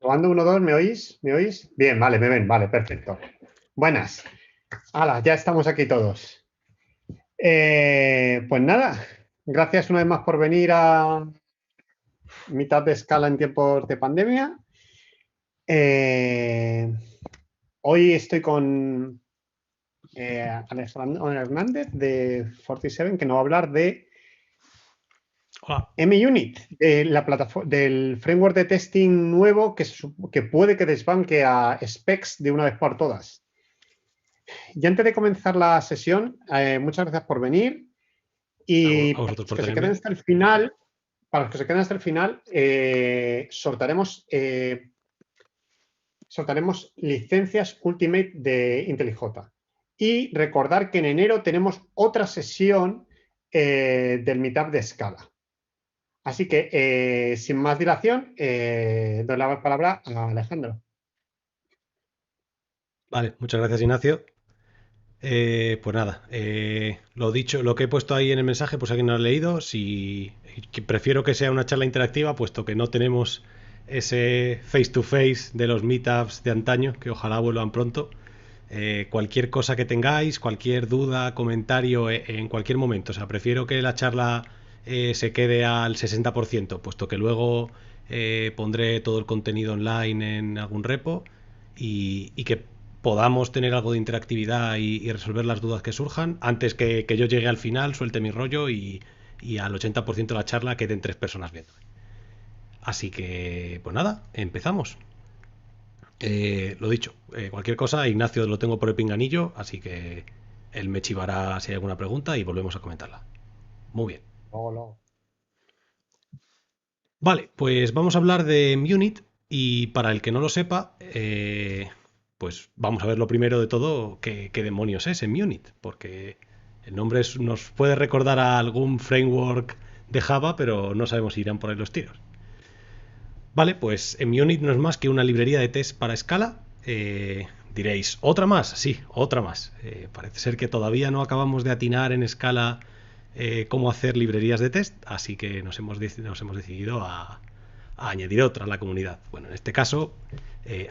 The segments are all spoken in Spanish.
Probando uno, dos, ¿me oís? ¿Me oís? Bien, vale, me ven, vale, perfecto. Buenas. Hala, ya estamos aquí todos. Pues nada, gracias una vez más por venir a mitad de escala en tiempos de pandemia. Eh, Hoy estoy con Alejandro Hernández de 47, que nos va a hablar de Hola. MUnit, de la plataforma, del framework de testing nuevo que puede que desbanque a Specs de una vez por todas. Y antes de comenzar la sesión, muchas gracias por venir. Y A para vosotros los por que se queden tenerme. hasta el final, sortaremos licencias Ultimate de IntelliJ. Y recordar que en enero tenemos otra sesión del Meetup de Scala. Así que, sin más dilación, doy la palabra a Alejandro. Vale, muchas gracias, Ignacio. Pues nada, lo dicho, lo que he puesto ahí en el mensaje, pues alguien no lo ha leído. Si que prefiero que sea una charla interactiva, puesto que no tenemos ese face to face de los meetups de antaño, que ojalá vuelvan pronto. Cualquier cosa que tengáis, cualquier duda, comentario, en cualquier momento. O sea, prefiero que la charla se quede al 60%, puesto que luego pondré todo el contenido online en algún repo y que podamos tener algo de interactividad y resolver las dudas que surjan antes que yo llegue al final, suelte mi rollo y al 80% de la charla queden tres personas viendo. Así que, pues nada, empezamos. Lo dicho, cualquier cosa, Ignacio lo tengo por el pinganillo, así que él me chivará si hay alguna pregunta y volvemos a comentarla. Muy bien. Luego, luego. Vale, pues vamos a hablar de Munit y para el que no lo sepa, pues vamos a ver lo primero de todo qué demonios es Munit, porque el nombre nos puede recordar a algún framework de Java, pero no sabemos si irán por ahí los tiros. Vale, pues Munit no es más que una librería de test para Scala. Diréis, ¿otra más? Sí, otra más. Parece ser que todavía no acabamos de atinar en Scala cómo hacer librerías de test, así que nos hemos decidido a añadir otra a la comunidad. Bueno, en este caso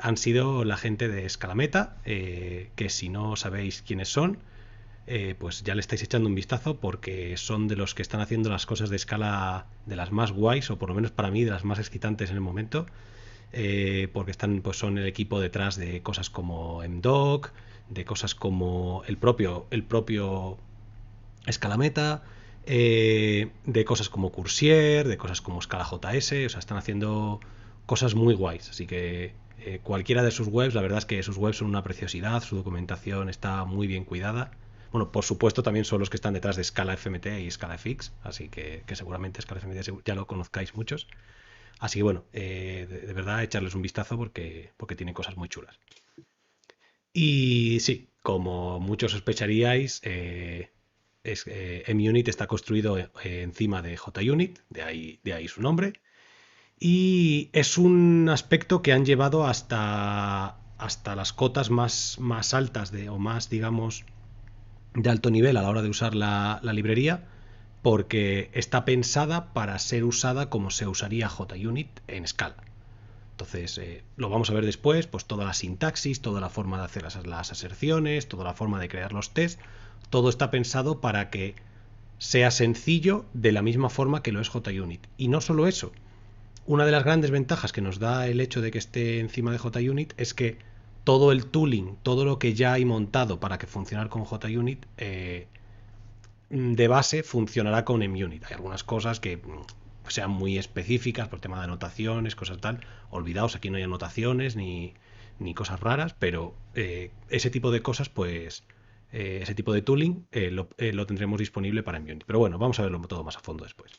han sido la gente de Scalameta, que si no sabéis quiénes son, pues ya le estáis echando un vistazo porque son de los que están haciendo las cosas de escala de las más guays, o por lo menos para mí de las más excitantes en el momento, porque pues son el equipo detrás de cosas como MDoc, de cosas como el propio Escalameta, de cosas como Cursier, de cosas como Scala JS, o sea, están haciendo cosas muy guays, así que cualquiera de sus webs, la verdad es que sus webs son una preciosidad, su documentación está muy bien cuidada. Bueno, por supuesto también son los que están detrás de Scala FMT y Scala FX, así que seguramente Scala FMT ya lo conozcáis muchos. Así que bueno, de verdad echarles un vistazo porque tienen cosas muy chulas. Y sí, como muchos sospecharíais, MUnit está construido encima de JUnit, de ahí su nombre, y es un aspecto que han llevado hasta las cotas más altas o más, digamos, de alto nivel a la hora de usar la librería, porque está pensada para ser usada como se usaría JUnit en Scala. Entonces, lo vamos a ver después, pues toda la sintaxis, toda la forma de hacer las aserciones, toda la forma de crear los tests, todo está pensado para que sea sencillo de la misma forma que lo es JUnit. Y no solo eso, una de las grandes ventajas que nos da el hecho de que esté encima de JUnit es que todo el tooling, todo lo que ya hay montado para que funcionar con JUnit, de base funcionará con MUnit. Hay algunas cosas que sean muy específicas por tema de anotaciones, cosas tal. Olvidaos, aquí no hay anotaciones ni cosas raras, pero ese tipo de cosas, pues ese tipo de tooling lo tendremos disponible para MUnit. Pero bueno, vamos a verlo todo más a fondo después.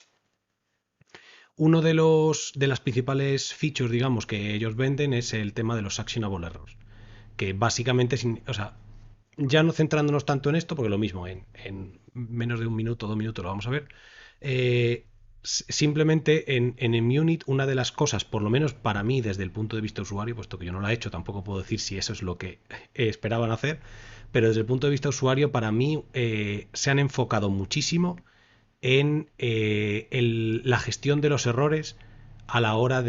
Uno de las principales features, digamos, que ellos venden es el tema de los actionable errors, que básicamente, o sea, ya no centrándonos tanto en esto, porque lo mismo, en menos de un minuto, 2 minutos lo vamos a ver. Simplemente en Munit, una de las cosas, por lo menos para mí, desde el punto de vista usuario, puesto que yo no la he hecho, tampoco puedo decir si eso es lo que esperaban hacer, pero desde el punto de vista usuario, para mí se han enfocado muchísimo en la gestión de los errores a la hora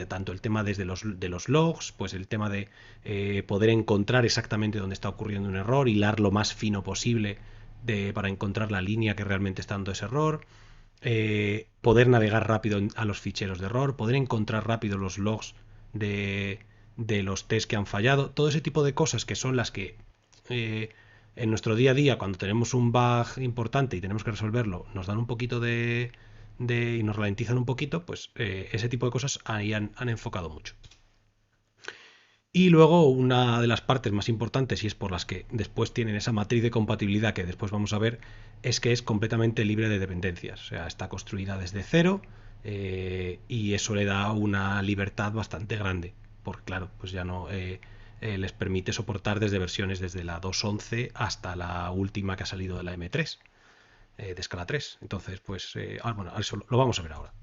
tanto el tema desde de los logs, pues el tema de poder encontrar exactamente dónde está ocurriendo un error, hilar lo más fino posible para encontrar la línea que realmente está dando ese error, poder navegar rápido a los ficheros de error, poder encontrar rápido los logs de, de los tests que han fallado, todo ese tipo de cosas que son las que eh, en nuestro día a día, cuando tenemos un bug importante y tenemos que resolverlo, nos dan un poquito y nos ralentizan un poquito, pues ese tipo de cosas ahí han enfocado mucho. Y luego una de las partes más importantes, y es por las que después tienen esa matriz de compatibilidad que después vamos a ver, es que es completamente libre de dependencias. O sea, está construida desde cero y eso le da una libertad bastante grande. Porque claro, pues ya no les permite soportar desde versiones desde la 2.11 hasta la última que ha salido de la M3, de escala 3. Entonces, pues, bueno, eso lo vamos a ver ahora.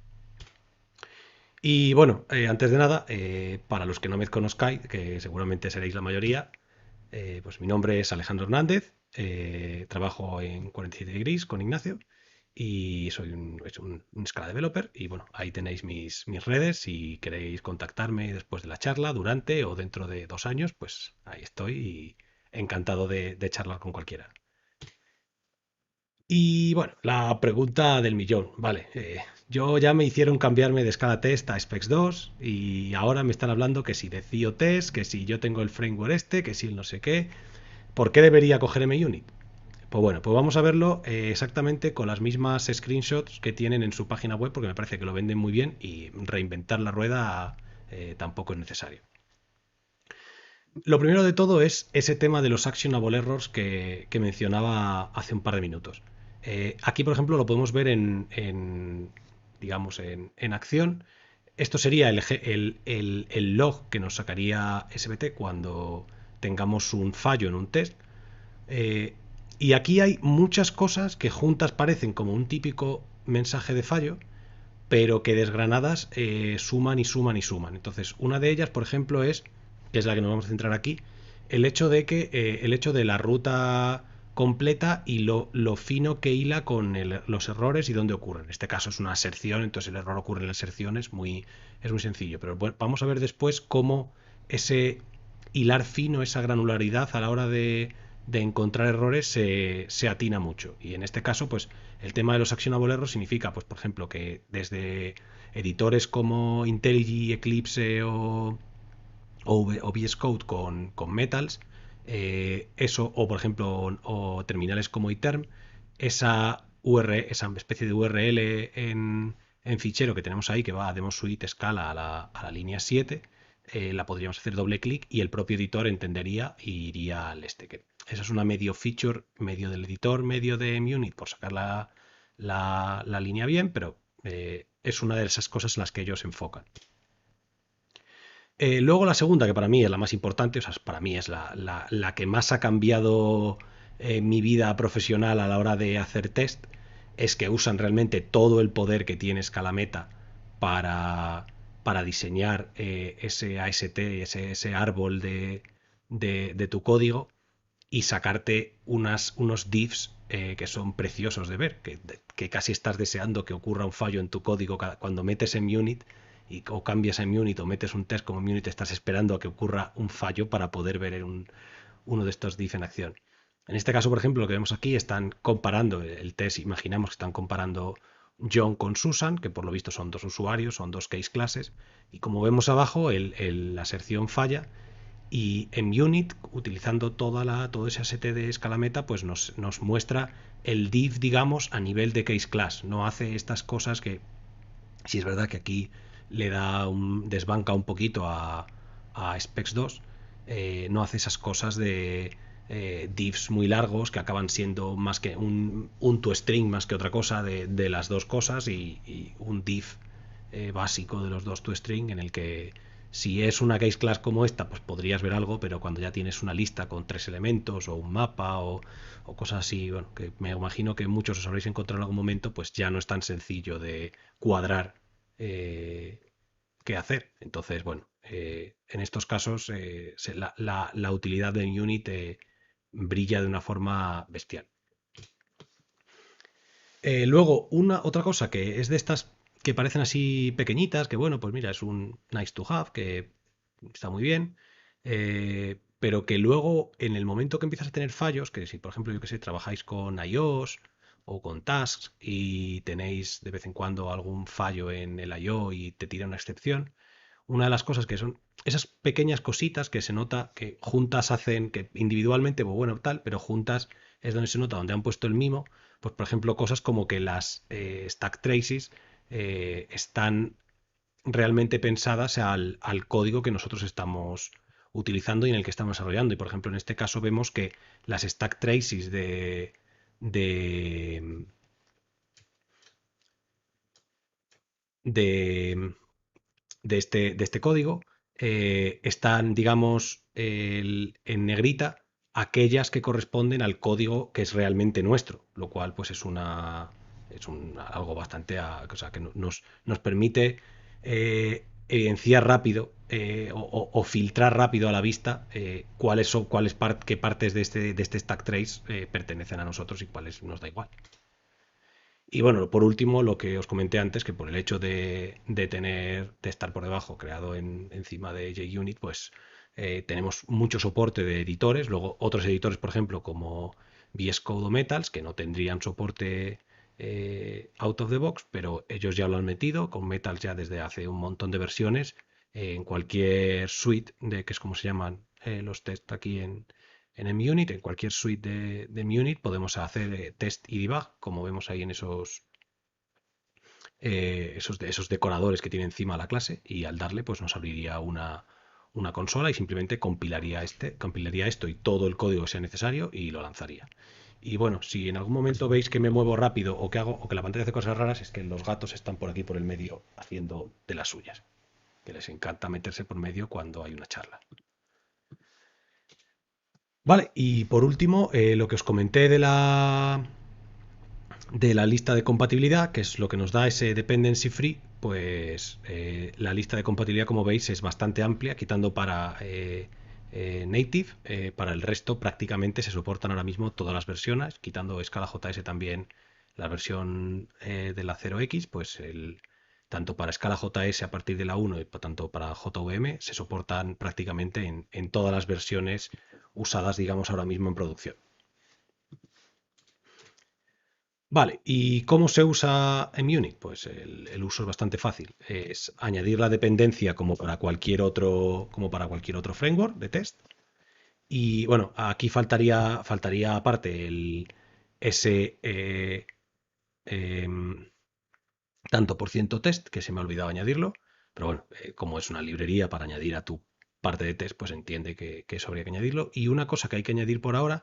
Y bueno, antes de nada, para los que no me conozcáis, que seguramente seréis la mayoría, pues mi nombre es Alejandro Hernández, trabajo en 47 Degrees con Ignacio y soy un Scala Developer y bueno, ahí tenéis mis redes si queréis contactarme después de la charla, durante o dentro de 2 años, pues ahí estoy y encantado de charlar con cualquiera. Y bueno, la pregunta del millón, vale. Yo ya me hicieron cambiarme de Scala Test a Specs 2 y ahora me están hablando que si de CIO Test, que si yo tengo el framework este, que si el no sé qué. ¿Por qué debería coger MUnit? Pues bueno, pues vamos a verlo exactamente con las mismas screenshots que tienen en su página web porque me parece que lo venden muy bien y reinventar la rueda tampoco es necesario. Lo primero de todo es ese tema de los actionable errors que mencionaba hace un par de minutos. Aquí, por ejemplo, lo podemos ver digamos, en acción. Esto sería el log que nos sacaría SBT cuando tengamos un fallo en un test. Eh, y aquí hay muchas cosas que juntas parecen como un típico mensaje de fallo, pero que desgranadas suman y suman y suman. Entonces, una de ellas, por ejemplo, que es la que nos vamos a centrar aquí, el hecho de la ruta completa y lo fino que hila con los errores y dónde ocurren. En este caso es una aserción, entonces el error ocurre en la aserción, es muy sencillo. Pero bueno, vamos a ver después cómo ese hilar fino, esa granularidad a la hora de encontrar errores se atina mucho. Y en este caso, pues el tema de los actionable errors significa, pues por ejemplo, que desde editores como IntelliJ, Eclipse o VS Code con Metals, eso, o por ejemplo, o terminales como iterm, esa especie de URL en fichero que tenemos ahí, que va a demo suite escala a la línea 7, la podríamos hacer doble clic y el propio editor entendería y iría al este. Esa es una medio feature, medio del editor, medio de MUnit, por sacar la línea bien, pero es una de esas cosas en las que ellos se enfocan. Luego la segunda, que para mí es la más importante, o sea, para mí es la que más ha cambiado mi vida profesional a la hora de hacer test, es que usan realmente todo el poder que tiene Scalameta para, para diseñar ese AST, ese árbol de tu código y sacarte unos diffs que son preciosos de ver, que casi estás deseando que ocurra un fallo en tu código cuando metes en Unit o cambias en Unit o metes un test como Unit, estás esperando a que ocurra un fallo para poder ver uno de estos diffs en acción. En este caso, por ejemplo, lo que vemos aquí están comparando el test, imaginamos que están comparando John con Susan, que por lo visto son dos usuarios, son dos case classes, y como vemos abajo, la aserción falla y en Unit, utilizando todo ese AST de escalameta, pues nos muestra el div, digamos, a nivel de case class. No hace estas cosas que, si es verdad que aquí desbanca un poquito a Specs 2, no hace esas cosas de divs muy largos que acaban siendo más que un toString más que otra cosa de las dos cosas y un div básico de los dos toString en el que si es una case class como esta, pues podrías ver algo, pero cuando ya tienes una lista con 3 elementos o un mapa o cosas así, bueno, que me imagino que muchos os habréis encontrado en algún momento, pues ya no es tan sencillo de cuadrar qué hacer. Entonces, bueno, en estos casos la utilidad de Unit brilla de una forma bestial. Luego, otra cosa que es de estas que parecen así pequeñitas, que bueno, pues mira, es un nice to have, que está muy bien, pero que luego en el momento que empiezas a tener fallos, que si por ejemplo, yo que sé, trabajáis con iOS o con tasks y tenéis de vez en cuando algún fallo en el I/O y te tira una excepción, una de las cosas que son esas pequeñas cositas que se nota que juntas hacen, que individualmente, pues bueno, tal, pero juntas es donde se nota, donde han puesto el mimo, pues por ejemplo, cosas como que las stack traces están realmente pensadas al código que nosotros estamos utilizando y en el que estamos desarrollando. Y por ejemplo, en este caso vemos que las stack traces de, de, de este código están, digamos, en negrita aquellas que corresponden al código que es realmente nuestro, lo cual pues algo bastante, o sea, que nos permite evidenciar rápido o filtrar rápido a la vista qué partes de este stack trace pertenecen a nosotros y cuáles nos da igual. Y bueno, por último, lo que os comenté antes, que por el hecho de estar por debajo, creado encima de JUnit, pues tenemos mucho soporte de editores. Luego, otros editores, por ejemplo, como VS Code o Metals, que no tendrían soporte out of the box, pero ellos ya lo han metido, con Metals ya desde hace un montón de versiones, en cualquier suite que es como se llaman los test aquí en MUnit, en cualquier suite de MUnit, podemos hacer test y debug, como vemos ahí en esos decoradores que tiene encima la clase, y al darle, pues nos abriría una consola y simplemente compilaría esto y todo el código que sea necesario y lo lanzaría. Y bueno, si en algún momento veis que me muevo rápido o que hago o que la pantalla hace cosas raras, es que los gatos están por aquí por el medio haciendo de las suyas, que les encanta meterse por medio cuando hay una charla. Vale, y por último, lo que os comenté de la lista de compatibilidad, que es lo que nos da ese dependency free, pues la lista de compatibilidad, como veis, es bastante amplia, quitando para native. Para el resto prácticamente se soportan ahora mismo todas las versiones, quitando Scala JS también la versión de la 0x, pues tanto para Scala JS a partir de la 1 y tanto para JVM se soportan prácticamente en todas las versiones usadas, digamos, ahora mismo en producción. Vale, ¿y cómo se usa en Munich? Pues el uso es bastante fácil. Es añadir la dependencia como para cualquier otro framework de test. Y bueno, aquí faltaría aparte ese em, tanto por ciento test, que se me ha olvidado añadirlo. Pero bueno, como es una librería para añadir a tu parte de test, pues entiende que eso habría que añadirlo. Y una cosa que hay que añadir por ahora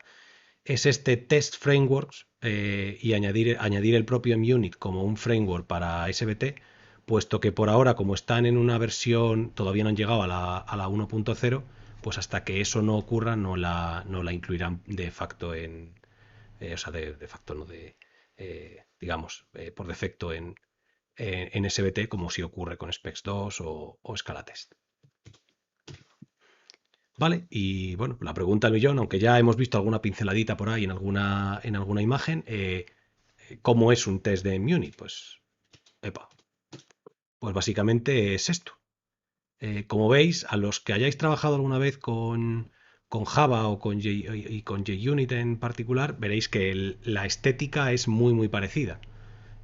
es este Test Frameworks y añadir el propio MUnit como un framework para SBT, puesto que por ahora, como están en una versión, todavía no han llegado a la 1.0, pues hasta que eso no ocurra no la incluirán de facto o sea, de facto no digamos, por defecto en SBT, como si ocurre con Specs 2 o Scala Test. Vale, y bueno, la pregunta del millón, aunque ya hemos visto alguna pinceladita por ahí en alguna imagen, ¿cómo es un test de Munich? Epa, pues básicamente es esto. Como veis, a los que hayáis trabajado alguna vez con Java y con JUnit en particular, veréis que la estética es muy muy parecida.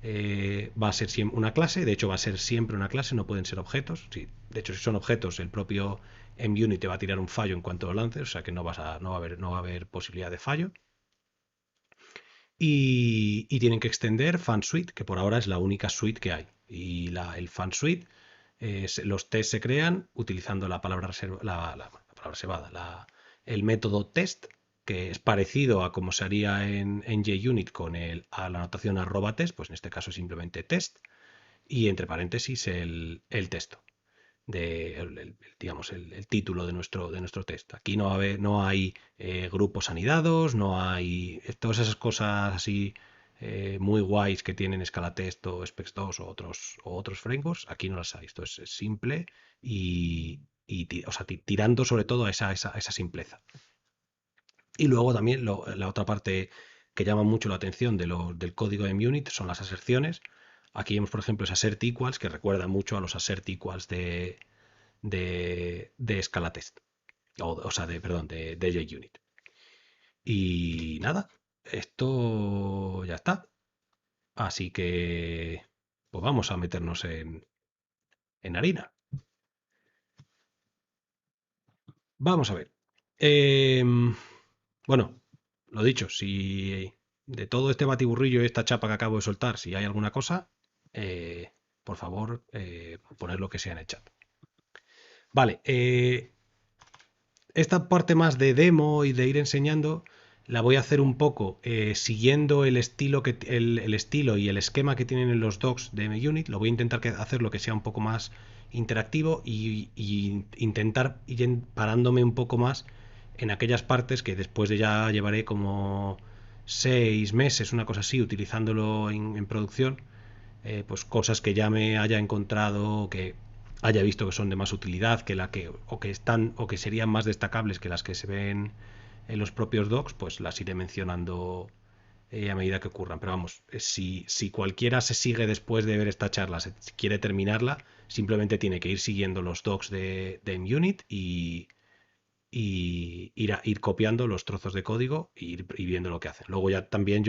Va a ser siempre una clase, de hecho va a ser siempre una clase, no pueden ser objetos. Sí, de hecho, si son objetos, el propio MUnit te va a tirar un fallo en cuanto lo lances, o sea que no va a haber posibilidad de fallo. Y tienen que extender FunSuite, que por ahora es la única suite que hay. Y el FunSuite, los tests se crean utilizando la palabra reservada, el método test, que es parecido a como se haría en JUnit a la anotación @test, pues en este caso es simplemente test, y entre paréntesis el texto, digamos, el título de nuestro test. Aquí no hay grupos anidados, no hay todas esas cosas así muy guays que tienen Scala Test o Specs 2 o otros frameworks. Aquí no las hay. Esto es simple o sea, tirando sobre todo a esa simpleza. Y luego también la otra parte que llama mucho la atención del código de MUnit son las aserciones. Aquí vemos, por ejemplo, ese assert equals que recuerda mucho a los assert equals de Scala Test, o sea, perdón, de JUnit. Y nada, esto ya está. Así que, pues vamos a meternos en harina. Vamos a ver. Bueno, lo dicho, si de todo este batiburrillo y esta chapa que acabo de soltar, si hay alguna cosa, por favor, poned lo que sea en el chat. Vale, esta parte más de demo y de ir enseñando la voy a hacer un poco siguiendo el estilo, el estilo y el esquema que tienen en los docs de MUnit. Lo voy a intentar hacer lo que sea un poco más interactivo y intentar ir parándome un poco más en aquellas partes que después de ya llevaré como 6 meses, una cosa así, utilizándolo en producción, pues cosas que ya me haya encontrado, que haya visto que son de más utilidad que la que o que están o que serían más destacables que las que se ven en los propios docs, pues las iré mencionando a medida que ocurran. Pero vamos, si cualquiera se sigue después de ver esta charla, si quiere terminarla, simplemente tiene que ir siguiendo los docs de MUnit y ir copiando los trozos de código y viendo lo que hacen. Luego ya también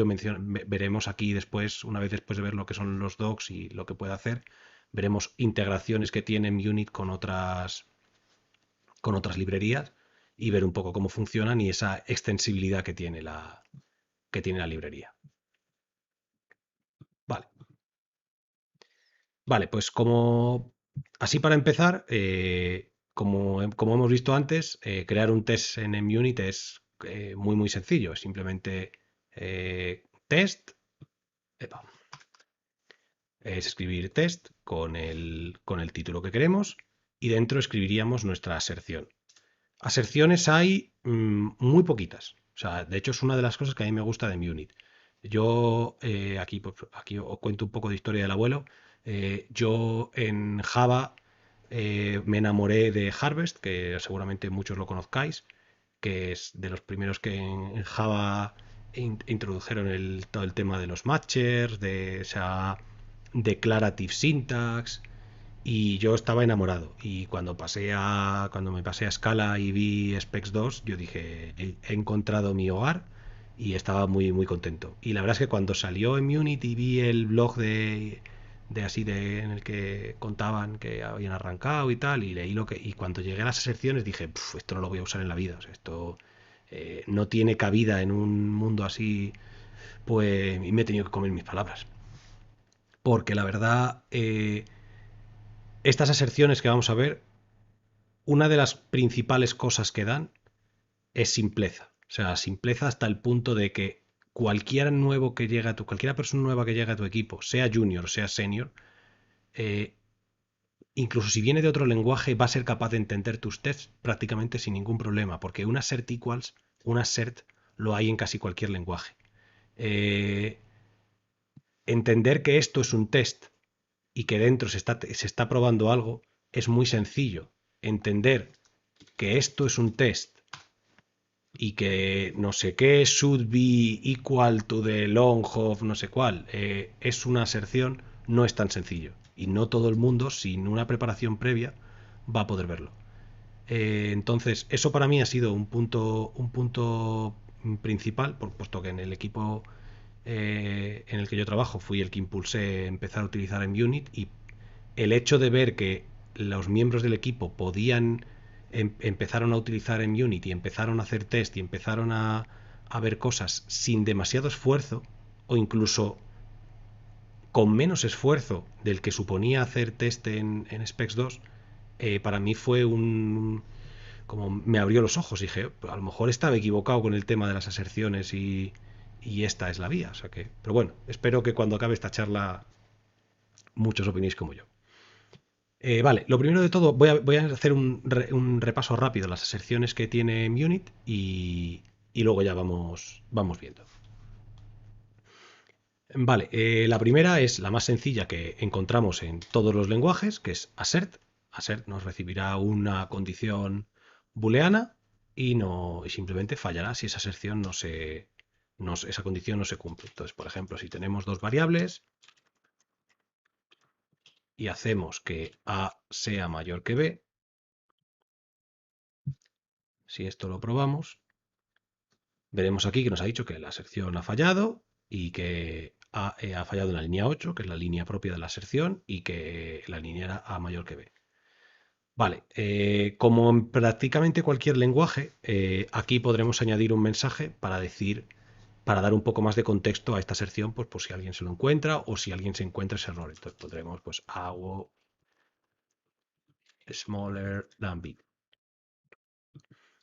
veremos aquí después, una vez después de ver lo que son los docs y lo que puede hacer, veremos integraciones que tiene MUnit con otras librerías y ver un poco cómo funcionan y esa extensibilidad que tiene la librería. Vale. Vale, pues así para empezar, como hemos visto antes, crear un test en MUnit es muy muy sencillo. Es simplemente test, epa, es escribir test con el título que queremos y dentro escribiríamos nuestra aserción. Aserciones hay muy poquitas. O sea, de hecho es una de las cosas que a mí me gusta de MUnit. Yo aquí os cuento un poco de historia del abuelo. Yo en Java me enamoré de Harvest, que seguramente muchos lo conozcáis, que es de los primeros que en Java introdujeron todo el tema de los matchers, de esa declarative syntax, y yo estaba enamorado. Y cuando me pasé a Scala y vi Specs 2, yo dije, he encontrado mi hogar y estaba muy, muy contento. Y la verdad es que cuando salió en Unity y vi el blog en el que contaban que habían arrancado y tal, y leí y cuando llegué a las secciones dije, esto no lo voy a usar en la vida. O sea, esto no tiene cabida en un mundo así, pues, y me he tenido que comer mis palabras. Porque la verdad, estas aserciones que vamos a ver, una de las principales cosas que dan es simpleza. O sea, simpleza hasta el punto de que cualquiera persona nueva que llegue a tu equipo, sea junior, sea senior, eh, incluso si viene de otro lenguaje, va a ser capaz de entender tus tests prácticamente sin ningún problema, porque un assert equals, un assert lo hay en casi cualquier lenguaje. Eh, Entender que esto es un test y que dentro se está probando algo es muy sencillo. Entender que esto es un test y que no sé qué should be equal to the long of no sé cuál es una aserción, no es tan sencillo. Y no todo el mundo, sin una preparación previa, va a poder verlo. Entonces, eso para mí ha sido un punto principal, puesto que en el equipo en el que yo trabajo fui el que impulsé empezar a utilizar en Unit y el hecho de ver que los miembros del equipo empezaron a utilizar en Unity, empezaron a hacer test y empezaron a ver cosas sin demasiado esfuerzo o incluso con menos esfuerzo del que suponía hacer test en Specs 2, para mí fue como me abrió los ojos. Dije, a lo mejor estaba equivocado con el tema de las aserciones y esta es la vía. O sea pero bueno, espero que cuando acabe esta charla muchos opinéis como yo. Vale, lo primero de todo, voy a hacer un repaso rápido de las aserciones que tiene Munit y luego ya vamos viendo. Vale, la primera es la más sencilla que encontramos en todos los lenguajes, que es assert. Assert nos recibirá una condición booleana y simplemente fallará si esa aserción esa condición no se cumple. Entonces, por ejemplo, si tenemos dos variables, y hacemos que A sea mayor que B, si esto lo probamos, veremos aquí que nos ha dicho que la aserción ha fallado y que A ha fallado en la línea 8, que es la línea propia de la aserción, y que la línea era A mayor que B. Vale, como en prácticamente cualquier lenguaje, aquí podremos añadir un mensaje para decir, para dar un poco más de contexto a esta aserción, pues por si alguien se lo encuentra o si alguien se encuentra ese error. Entonces pondremos pues hago smaller than big.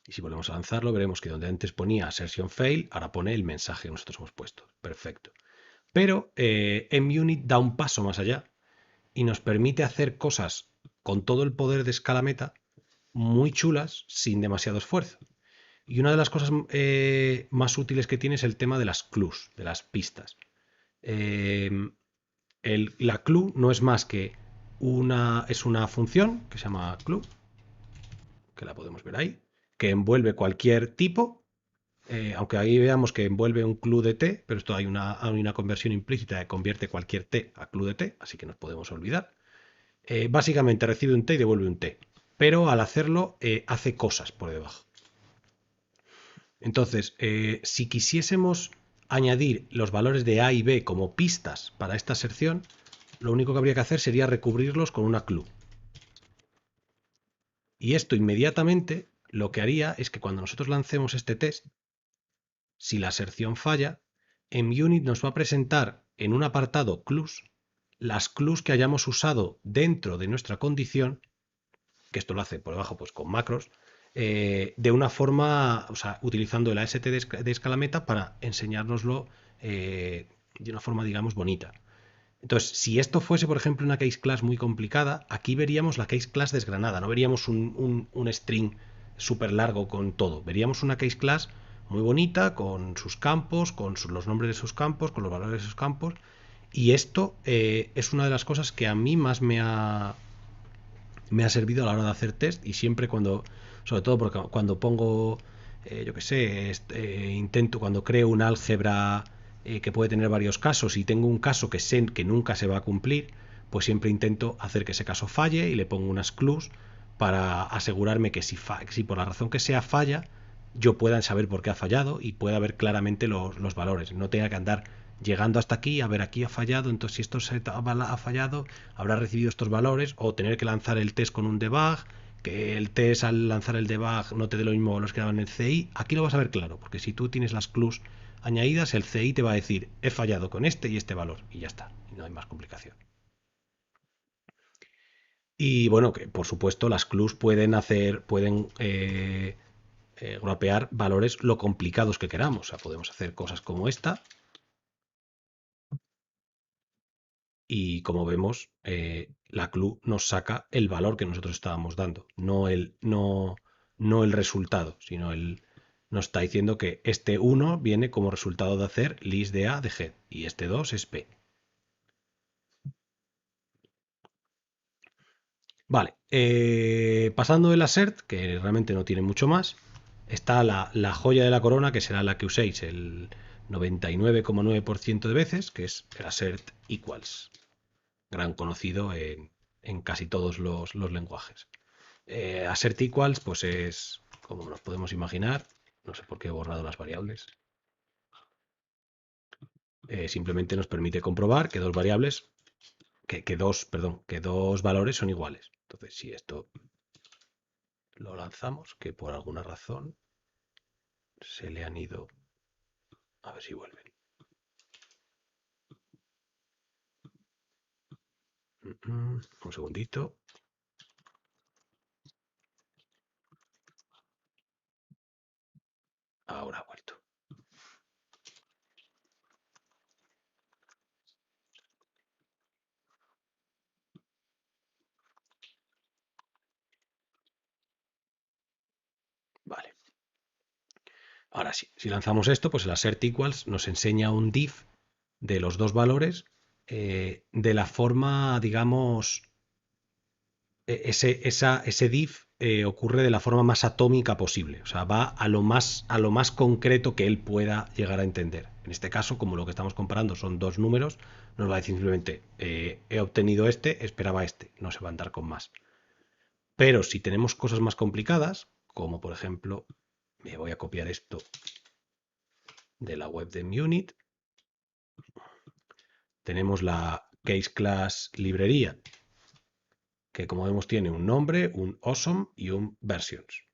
Y si volvemos a lanzarlo, veremos que donde antes ponía assertion fail, ahora pone el mensaje que nosotros hemos puesto. Perfecto. Pero MUnit da un paso más allá y nos permite hacer cosas con todo el poder de escala meta muy chulas sin demasiado esfuerzo. Y una de las cosas más útiles que tiene es el tema de las clues, de las pistas. Eh, la clue no es más que es una función que se llama clue, que la podemos ver ahí, que envuelve cualquier tipo, aunque ahí veamos que envuelve un clue de t, pero esto hay una conversión implícita que convierte cualquier t a clue de t, así que nos podemos olvidar. Básicamente recibe un t y devuelve un t, pero al hacerlo hace cosas por debajo. Entonces, si quisiésemos añadir los valores de A y B como pistas para esta aserción, lo único que habría que hacer sería recubrirlos con una clue. Y esto inmediatamente lo que haría es que cuando nosotros lancemos este test, si la aserción falla, MUnit nos va a presentar en un apartado clues las clues que hayamos usado dentro de nuestra condición, que esto lo hace por debajo pues con macros, de una forma, o sea, utilizando el AST de escala meta para enseñárnoslo de una forma, digamos, bonita. Entonces, si esto fuese, por ejemplo, una case class muy complicada, aquí veríamos la case class desgranada, no veríamos un string súper largo con todo. Veríamos una case class muy bonita, con sus campos, con los nombres de sus campos, con los valores de sus campos. Y esto es una de las cosas que a mí más me ha servido a la hora de hacer test y siempre cuando, sobre todo porque cuando pongo, yo que sé, intento, cuando creo un álgebra que puede tener varios casos y tengo un caso que sé que nunca se va a cumplir, pues siempre intento hacer que ese caso falle y le pongo unas clues para asegurarme que si por la razón que sea falla, yo pueda saber por qué ha fallado y pueda ver claramente los valores. No tenga que andar llegando hasta aquí, a ver, aquí ha fallado, entonces si esto ha fallado, habrá recibido estos valores, o tener que lanzar el test con un debug, que el test al lanzar el debug no te dé lo mismo valores que daban en el CI. Aquí lo vas a ver claro, porque si tú tienes las clues añadidas, el CI te va a decir, he fallado con este y este valor, y ya está, y no hay más complicación. Y bueno, que por supuesto las clues pueden gropear valores lo complicados que queramos. O sea, podemos hacer cosas como esta. Y como vemos, la clue nos saca el valor que nosotros estábamos dando, no el resultado, sino nos está diciendo que este 1 viene como resultado de hacer list de A de head y este 2 es P. Vale, pasando del assert, que realmente no tiene mucho más, está la joya de la corona, que será la que uséis el 99,9% de veces, que es el assert equals, gran conocido en casi todos los lenguajes. Assert equals, pues es, como nos podemos imaginar, no sé por qué he borrado las variables, simplemente nos permite comprobar que dos variables, que dos valores son iguales. Entonces, si esto lo lanzamos, que por alguna razón se le han ido, a ver si vuelven. Un segundito. Ahora ha vuelto. Vale. Ahora sí, si lanzamos esto, pues el assert equals nos enseña un diff de los dos valores de la forma, digamos, ese div ocurre de la forma más atómica posible, o sea, va a lo más concreto que él pueda llegar a entender. En este caso, como lo que estamos comparando son dos números, nos va a decir simplemente, he obtenido este, esperaba este, no se va a andar con más. Pero si tenemos cosas más complicadas, como por ejemplo, me voy a copiar esto de la web de Munit, tenemos la case class librería, que como vemos tiene un nombre, un awesome y un versions.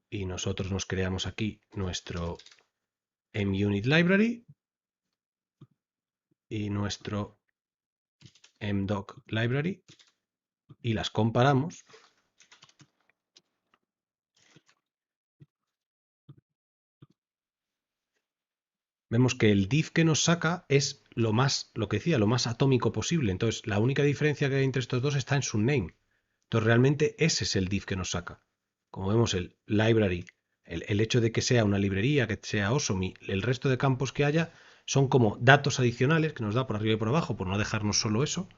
Y nosotros nos creamos aquí nuestro munit library y nuestro mdoc library y las comparamos. Vemos que el div que nos saca es lo que decía, lo más atómico posible. Entonces, la única diferencia que hay entre estos dos está en su name. Entonces, realmente ese es el div que nos saca. Como vemos, el library, el hecho de que sea una librería, que sea awesome y el resto de campos que haya, son como datos adicionales que nos da por arriba y por abajo, por no dejarnos solo eso.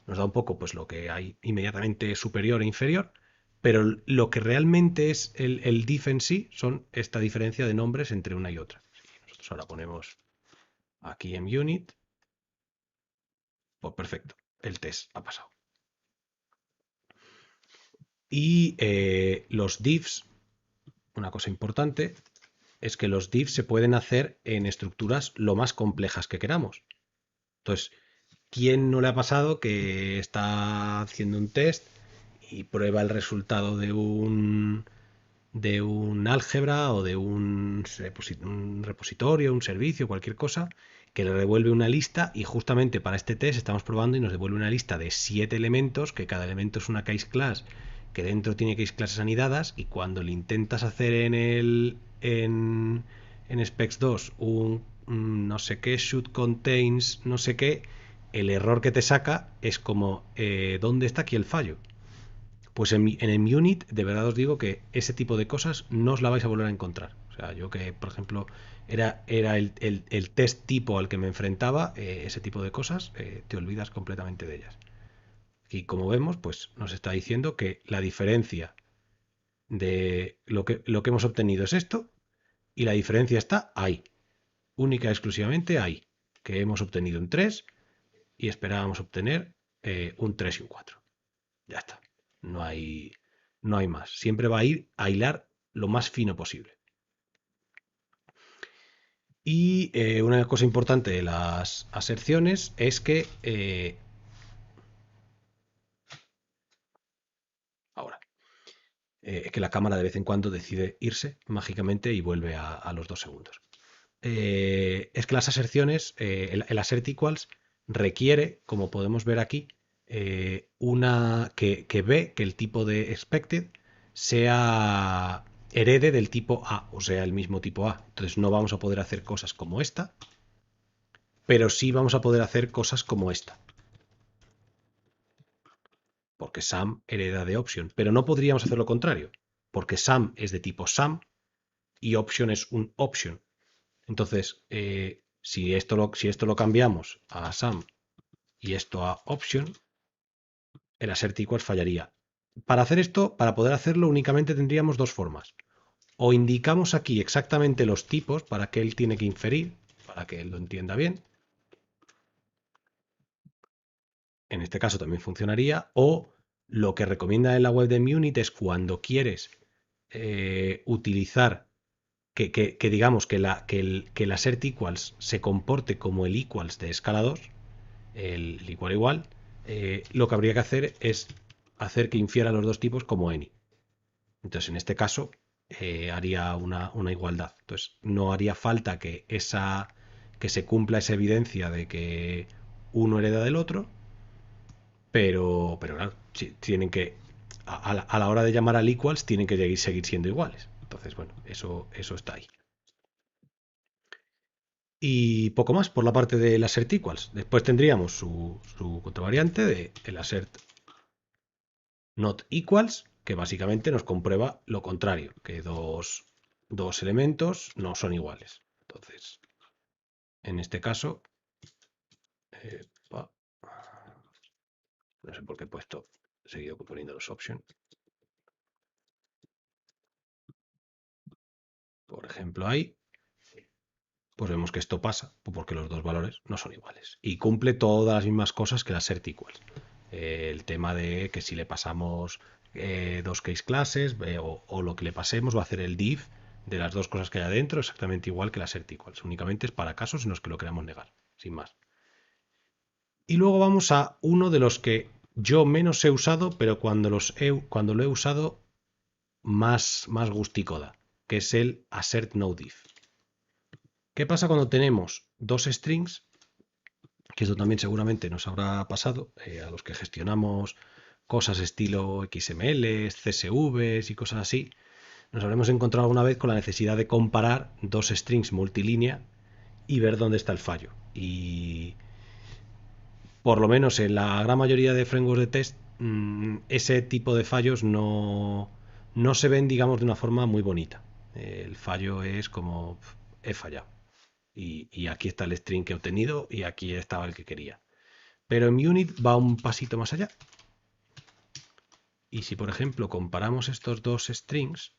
Nos da un poco pues lo que hay inmediatamente superior e inferior, pero lo que realmente es el diff en sí son esta diferencia de nombres entre una y otra. Nosotros ahora ponemos aquí en unit, pues perfecto, el test ha pasado. Y los diffs, una cosa importante, es que los diffs se pueden hacer en estructuras lo más complejas que queramos. Entonces, ¿quién no le ha pasado que está haciendo un test y prueba el resultado de un álgebra o de un repositorio, un servicio, cualquier cosa, que le devuelve una lista y justamente para este test estamos probando y nos devuelve una lista de 7 elementos, que cada elemento es una case class, que dentro tiene case classes anidadas y cuando le intentas hacer en specs 2 un no sé qué should contains no sé qué, el error que te saca es como ¿dónde está aquí el fallo? Pues en el Munit, de verdad os digo que ese tipo de cosas no os la vais a volver a encontrar. O sea, yo que, por ejemplo, era el test tipo al que me enfrentaba, ese tipo de cosas, te olvidas completamente de ellas. Y como vemos, pues nos está diciendo que la diferencia de lo que hemos obtenido es esto, y la diferencia está ahí, única y exclusivamente ahí, que hemos obtenido un 3 y esperábamos obtener un 3 y un 4. Ya está. No hay, no hay más. Siempre va a ir a hilar lo más fino posible. Y una cosa importante de las aserciones es que ahora que la cámara de vez en cuando decide irse mágicamente y vuelve a los 2 segundos. Es que las aserciones, el assert equals requiere, como podemos ver aquí, una que ve que el tipo de expected sea herede del tipo A, o sea, el mismo tipo A. Entonces no vamos a poder hacer cosas como esta, pero sí vamos a poder hacer cosas como esta. Porque Sam hereda de Option. Pero no podríamos hacer lo contrario, porque Sam es de tipo Sam y Option es un Option. Entonces, si esto lo cambiamos a Sam y esto a Option, el assert equals fallaría. Para hacer esto, para poder hacerlo, únicamente tendríamos dos formas. O indicamos aquí exactamente los tipos para que él tiene que inferir, para que él lo entienda bien. En este caso también funcionaría. O lo que recomienda en la web de Munit es cuando quieres utilizar que digamos que el assert equals se comporte como el equals de escala 2, el igual igual, lo que habría que hacer es hacer que infiera los dos tipos como any. Entonces, en este caso, haría una igualdad. Entonces, no haría falta que se cumpla esa evidencia de que uno hereda del otro, pero claro, tienen que, a la hora de llamar al equals, tienen que seguir siendo iguales. Entonces, bueno, eso está ahí. Y poco más por la parte del assert equals. Después tendríamos su contravariante de el assert not equals, que básicamente nos comprueba lo contrario, que dos elementos no son iguales. Entonces, en este caso, no sé por qué he puesto seguido poniendo los options. Por ejemplo, ahí, pues vemos que esto pasa porque los dos valores no son iguales. Y cumple todas las mismas cosas que las set equals. El tema de que si le pasamos dos case classes o lo que le pasemos va a hacer el div de las dos cosas que hay adentro exactamente igual que las set equals. Únicamente es para casos en los que lo queramos negar, sin más. Y luego vamos a uno de los que yo menos he usado, pero cuando lo he usado más gustico da, que es el assert no div. ¿Qué pasa cuando tenemos dos strings? Que esto también seguramente nos habrá pasado a los que gestionamos cosas estilo XML, CSVs y cosas así. Nos habremos encontrado alguna vez con la necesidad de comparar dos strings multilínea y ver dónde está el fallo. Y por lo menos en la gran mayoría de frameworks de test, ese tipo de fallos no se ven, digamos, de una forma muy bonita. El fallo es como, he fallado. Y aquí está el string que he obtenido y aquí estaba el que quería. Pero en Unit va un pasito más allá. Y si, por ejemplo, comparamos estos dos strings,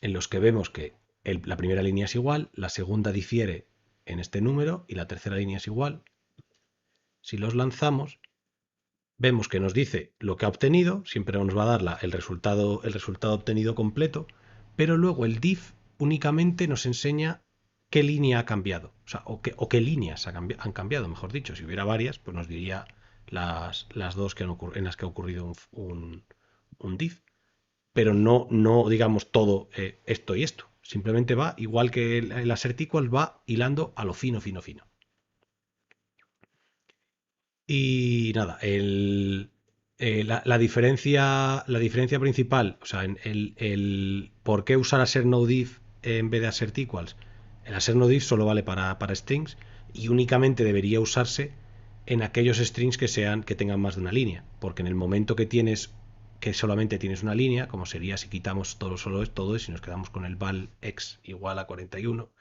en los que vemos que la primera línea es igual, la segunda difiere en este número y la tercera línea es igual, si los lanzamos, vemos que nos dice lo que ha obtenido, siempre nos va a dar el resultado obtenido completo, pero luego el div únicamente nos enseña qué línea ha cambiado, o sea, o qué líneas han cambiado, mejor dicho. Si hubiera varias, pues nos diría las dos en las que ha ocurrido un div, pero no digamos todo esto y esto. Simplemente va, igual que el assert equals, va hilando a lo fino, fino, fino. Y nada, la diferencia principal, o sea, el por qué usar assert no div en vez de assert equals. El assert no div solo vale para strings y únicamente debería usarse en aquellos strings que tengan más de una línea, porque en el momento que solamente tienes una línea, como sería si quitamos solo todo y si nos quedamos con el val x igual a 41,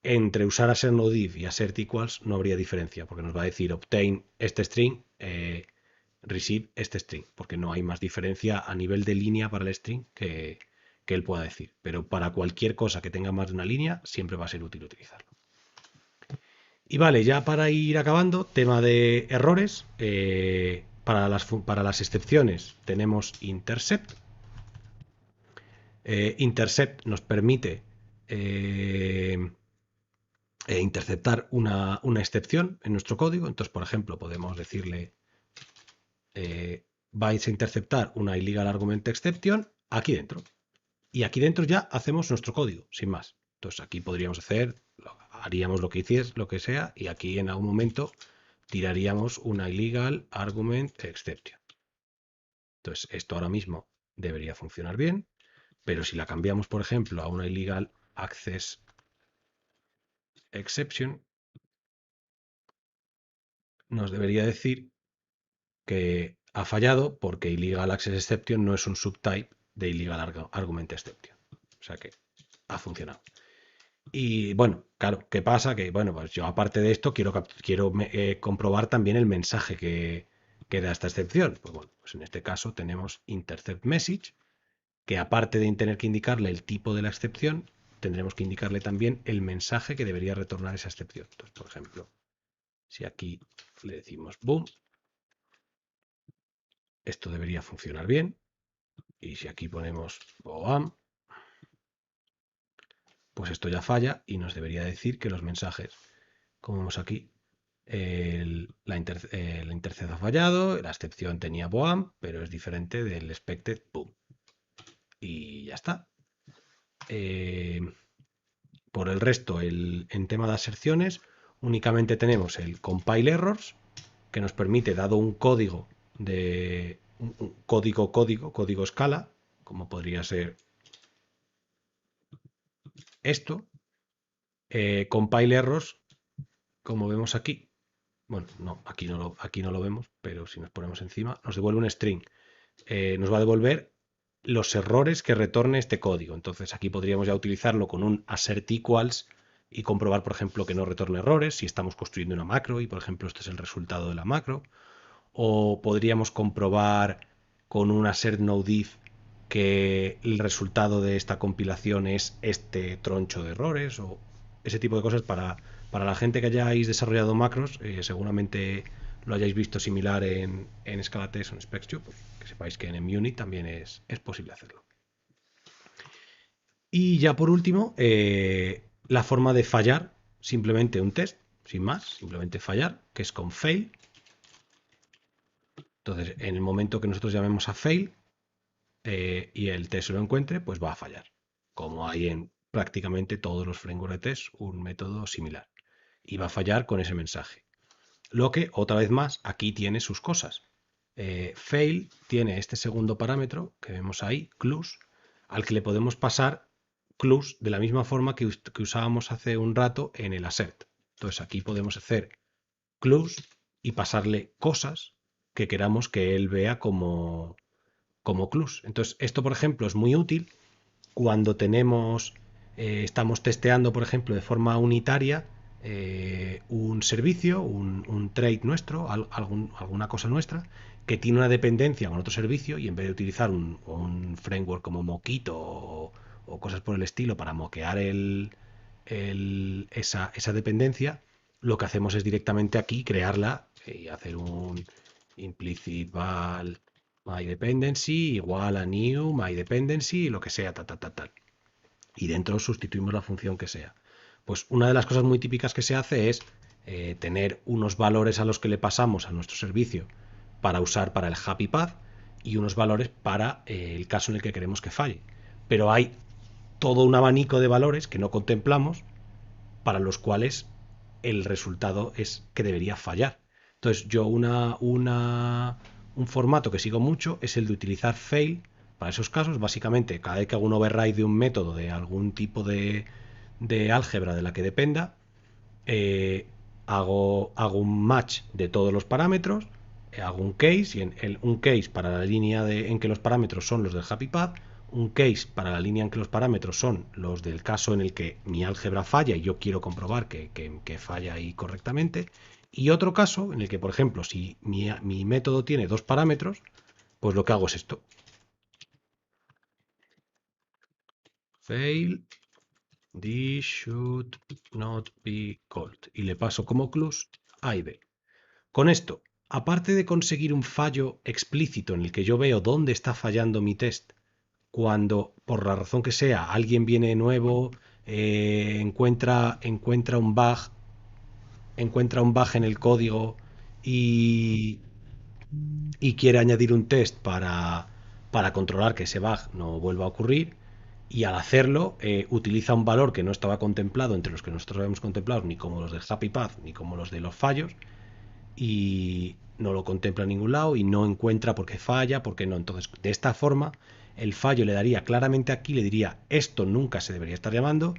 entre usar assert no div y assert equals no habría diferencia, porque nos va a decir obtain este string, receive este string, porque no hay más diferencia a nivel de línea para el string que él pueda decir. Pero para cualquier cosa que tenga más de una línea, siempre va a ser útil utilizarlo. Y vale, ya para ir acabando, tema de errores. Para las excepciones tenemos intercept. Intercept nos permite interceptar una excepción en nuestro código. Entonces, por ejemplo, podemos decirle vais a interceptar una illegal argument exception aquí dentro. Y aquí dentro ya hacemos nuestro código, sin más. Entonces aquí podríamos haríamos lo que sea, y aquí en algún momento tiraríamos una illegal argument exception. Entonces esto ahora mismo debería funcionar bien, pero si la cambiamos, por ejemplo, a una illegal access exception, nos debería decir que ha fallado porque illegal access exception no es un subtype de illegal argument exception. O sea que ha funcionado. Y bueno, claro, ¿qué pasa? Que bueno, pues yo aparte de esto quiero comprobar también el mensaje que da esta excepción. Pues bueno, pues en este caso tenemos intercept message, que aparte de tener que indicarle el tipo de la excepción, tendremos que indicarle también el mensaje que debería retornar esa excepción. Entonces, por ejemplo, si aquí le decimos boom, esto debería funcionar bien. Y si aquí ponemos boam, pues esto ya falla y nos debería decir que los mensajes, como vemos aquí, la intercept ha fallado, la excepción tenía boam, pero es diferente del expected boom. Y ya está. Por el resto, en tema de aserciones, únicamente tenemos el compile errors, que nos permite, dado un código un código escala, como podría ser esto, compile errors, como vemos aquí. Bueno, no, aquí no lo vemos, pero si nos ponemos encima, nos devuelve un string. Nos va a devolver los errores que retorne este código. Entonces aquí podríamos ya utilizarlo con un assert equals y comprobar, por ejemplo, que no retorne errores si estamos construyendo una macro y, por ejemplo, este es el resultado de la macro. O podríamos comprobar con una assert node if que el resultado de esta compilación es este troncho de errores o ese tipo de cosas para la gente que hayáis desarrollado macros, seguramente lo hayáis visto similar en Scala-Test o en SpecTube, que sepáis que en MUnit también es posible hacerlo. Y ya por último, la forma de fallar simplemente un test, sin más, simplemente fallar, que es con fail. Entonces, en el momento que nosotros llamemos a fail y el test se lo encuentre, pues va a fallar. Como hay en prácticamente todos los frameworks de test un método similar. Y va a fallar con ese mensaje. Lo que, otra vez más, aquí tiene sus cosas. Fail tiene este segundo parámetro que vemos ahí, clues, al que le podemos pasar clues de la misma forma que usábamos hace un rato en el assert. Entonces aquí podemos hacer clues y pasarle cosas que queramos que él vea como clues. Entonces esto, por ejemplo, es muy útil cuando estamos testeando, por ejemplo, de forma unitaria un servicio, un trade nuestro, alguna cosa nuestra, que tiene una dependencia con otro servicio y en vez de utilizar un framework como Mockito o cosas por el estilo para moquear esa dependencia, lo que hacemos es directamente aquí crearla y hacer un implicit val myDependency igual a new myDependency, lo que sea, tal. Y dentro sustituimos la función que sea. Pues una de las cosas muy típicas que se hace es tener unos valores a los que le pasamos a nuestro servicio para usar para el happy path y unos valores para el caso en el que queremos que falle. Pero hay todo un abanico de valores que no contemplamos para los cuales el resultado es que debería fallar. Entonces yo un formato que sigo mucho es el de utilizar fail para esos casos. Básicamente, cada vez que hago un override de un método de algún tipo de álgebra de la que dependa, eh, hago un match de todos los parámetros, hago un case, y un case para la línea en que los parámetros son los del happy path, un case para la línea en que los parámetros son los del caso en el que mi álgebra falla y yo quiero comprobar que falla ahí correctamente, y otro caso en el que, por ejemplo, si mi método tiene dos parámetros, pues lo que hago es esto. Fail, this should not be called. Y le paso como clues A y B. Con esto, aparte de conseguir un fallo explícito en el que yo veo dónde está fallando mi test, cuando por la razón que sea alguien viene nuevo, encuentra un bug en el código y, y quiere añadir un test para controlar que ese bug no vuelva a ocurrir, y al hacerlo utiliza un valor que no estaba contemplado entre los que nosotros habíamos contemplado, ni como los del Happy Path, ni como los de los fallos, y no lo contempla en ningún lado y no encuentra por qué falla, por qué no. Entonces, de esta forma, el fallo le daría claramente aquí, le diría, esto nunca se debería estar llamando,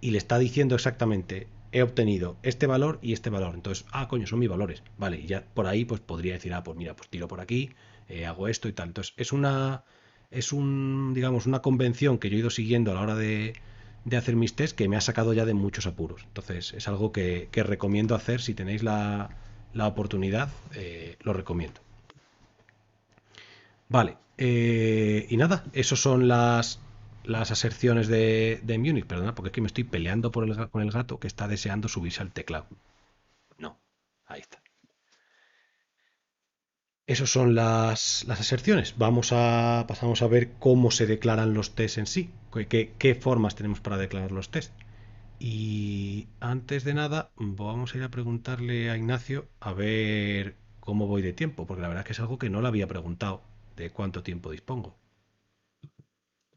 y le está diciendo exactamente, he obtenido este valor y este valor. Entonces, coño, son mis valores. Vale, y ya por ahí pues podría decir, pues mira, pues tiro por aquí, hago esto y tal. Entonces, digamos, una convención que yo he ido siguiendo a la hora de hacer mis tests que me ha sacado ya de muchos apuros. Entonces, es algo que recomiendo hacer si tenéis la oportunidad, lo recomiendo. Vale, y nada, esos son las aserciones de Munich, perdona, porque es que me estoy peleando con el gato que está deseando subirse al teclado. No, ahí está. Esas son las aserciones. Pasamos a ver cómo se declaran los tests en sí, qué formas tenemos para declarar los tests. Y antes de nada, vamos a ir a preguntarle a Ignacio a ver cómo voy de tiempo, porque la verdad es que es algo que no le había preguntado de cuánto tiempo dispongo.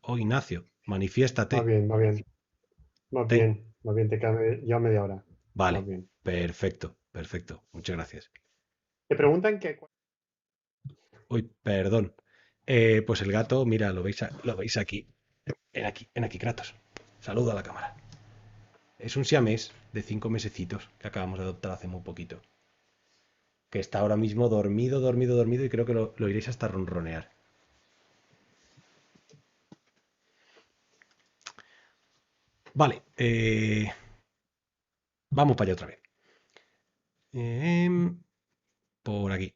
Oh, Ignacio, Va manifiéstate. bien, va bien, Ten- va bien, te queda ya media hora. Va Vale, bien. perfecto, perfecto. Muchas gracias. Te preguntan que Uy, perdón. Pues el gato, mira, lo veis aquí. En aquí, Kratos. Saluda a la cámara. Es un siamés de 5 mesecitos que acabamos de adoptar hace muy poquito. Que está ahora mismo dormido, dormido, dormido y creo que lo iréis hasta ronronear. Vale, Vamos para allá otra vez. Por aquí.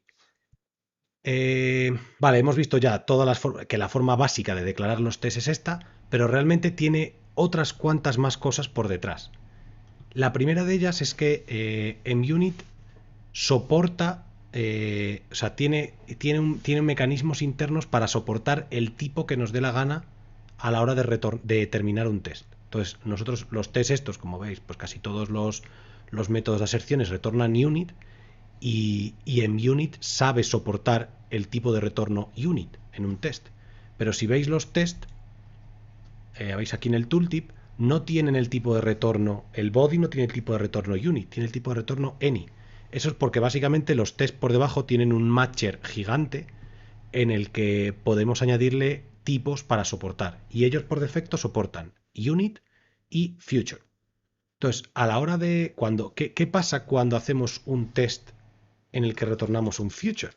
Vale, hemos visto ya todas las formas, que la forma básica de declarar los tests es esta, pero realmente tiene otras cuantas más cosas por detrás. La primera de ellas es que MUnit soporta, o sea, tiene mecanismos internos para soportar el tipo que nos dé la gana a la hora de terminar un test. Entonces, nosotros los tests estos, como veis, pues casi todos los métodos de aserciones retornan unit y en unit sabe soportar el tipo de retorno unit en un test. Pero si veis los test, veis aquí en el tooltip, no tienen el tipo de retorno, el body no tiene el tipo de retorno unit, tiene el tipo de retorno any. Eso es porque básicamente los tests por debajo tienen un matcher gigante en el que podemos añadirle tipos para soportar. Y ellos por defecto soportan unit y future. Entonces, a la hora de ¿qué pasa cuando hacemos un test en el que retornamos un future?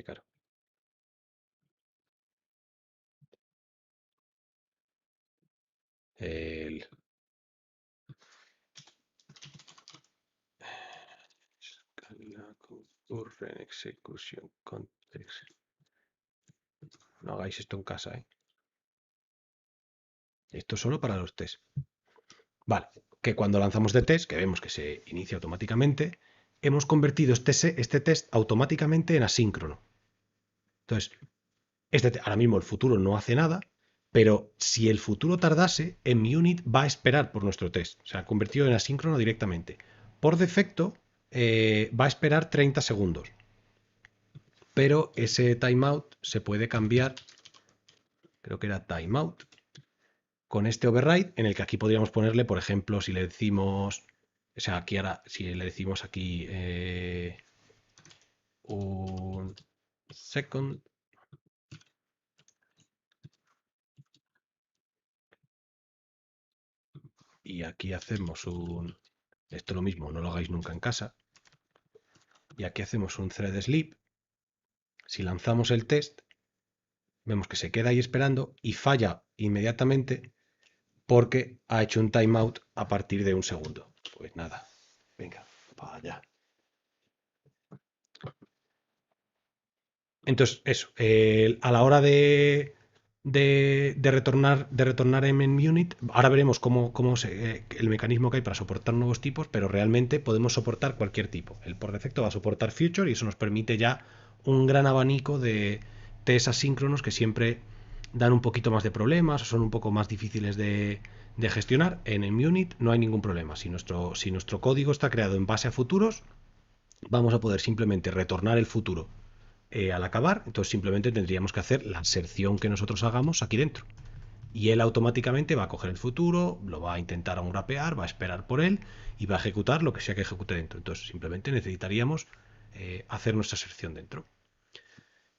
Claro. El, concurrent execution context. No hagáis esto en casa, ¿eh? Esto es solo para los tests. Vale, que cuando lanzamos de test, que vemos que se inicia automáticamente, hemos convertido este test automáticamente en asíncrono. Entonces, ahora mismo el futuro no hace nada, pero si el futuro tardase, en mi unit va a esperar por nuestro test. Se ha convertido en asíncrono directamente. Por defecto, va a esperar 30 segundos. Pero ese timeout se puede cambiar, creo que era timeout, con este override, en el que aquí podríamos ponerle, por ejemplo, si le decimos, o sea, aquí ahora, si le decimos aquí un second, y aquí hacemos esto lo mismo, no lo hagáis nunca en casa, y aquí hacemos un thread sleep. Si lanzamos el test, vemos que se queda ahí esperando y falla inmediatamente porque ha hecho un timeout a partir de un segundo. Pues nada, venga, para allá. Entonces, eso, a la hora de retornar en unit, ahora veremos el mecanismo que hay para soportar nuevos tipos, pero realmente podemos soportar cualquier tipo. El por defecto va a soportar future y eso nos permite ya un gran abanico de test asíncronos que siempre dan un poquito más de problemas o son un poco más difíciles de gestionar. En unit no hay ningún problema. Si nuestro código está creado en base a futuros, vamos a poder simplemente retornar el futuro al acabar. Entonces simplemente tendríamos que hacer la inserción que nosotros hagamos aquí dentro. Y él automáticamente va a coger el futuro, lo va a intentar unwrapear, va a esperar por él y va a ejecutar lo que sea que ejecute dentro. Entonces simplemente necesitaríamos hacer nuestra inserción dentro.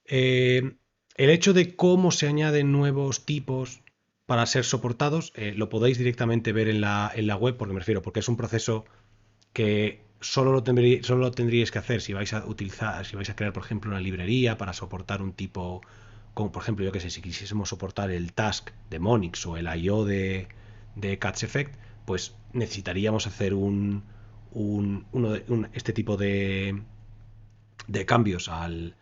El hecho de cómo se añaden nuevos tipos para ser soportados lo podéis directamente ver en la web, porque me refiero, porque es un proceso que solo lo tendríais que hacer si vais a utilizar, si vais a crear, por ejemplo, una librería para soportar un tipo, como por ejemplo, yo que sé, si quisiésemos soportar el task de Monix o el IO de Catch Effect, pues necesitaríamos hacer este tipo de cambios al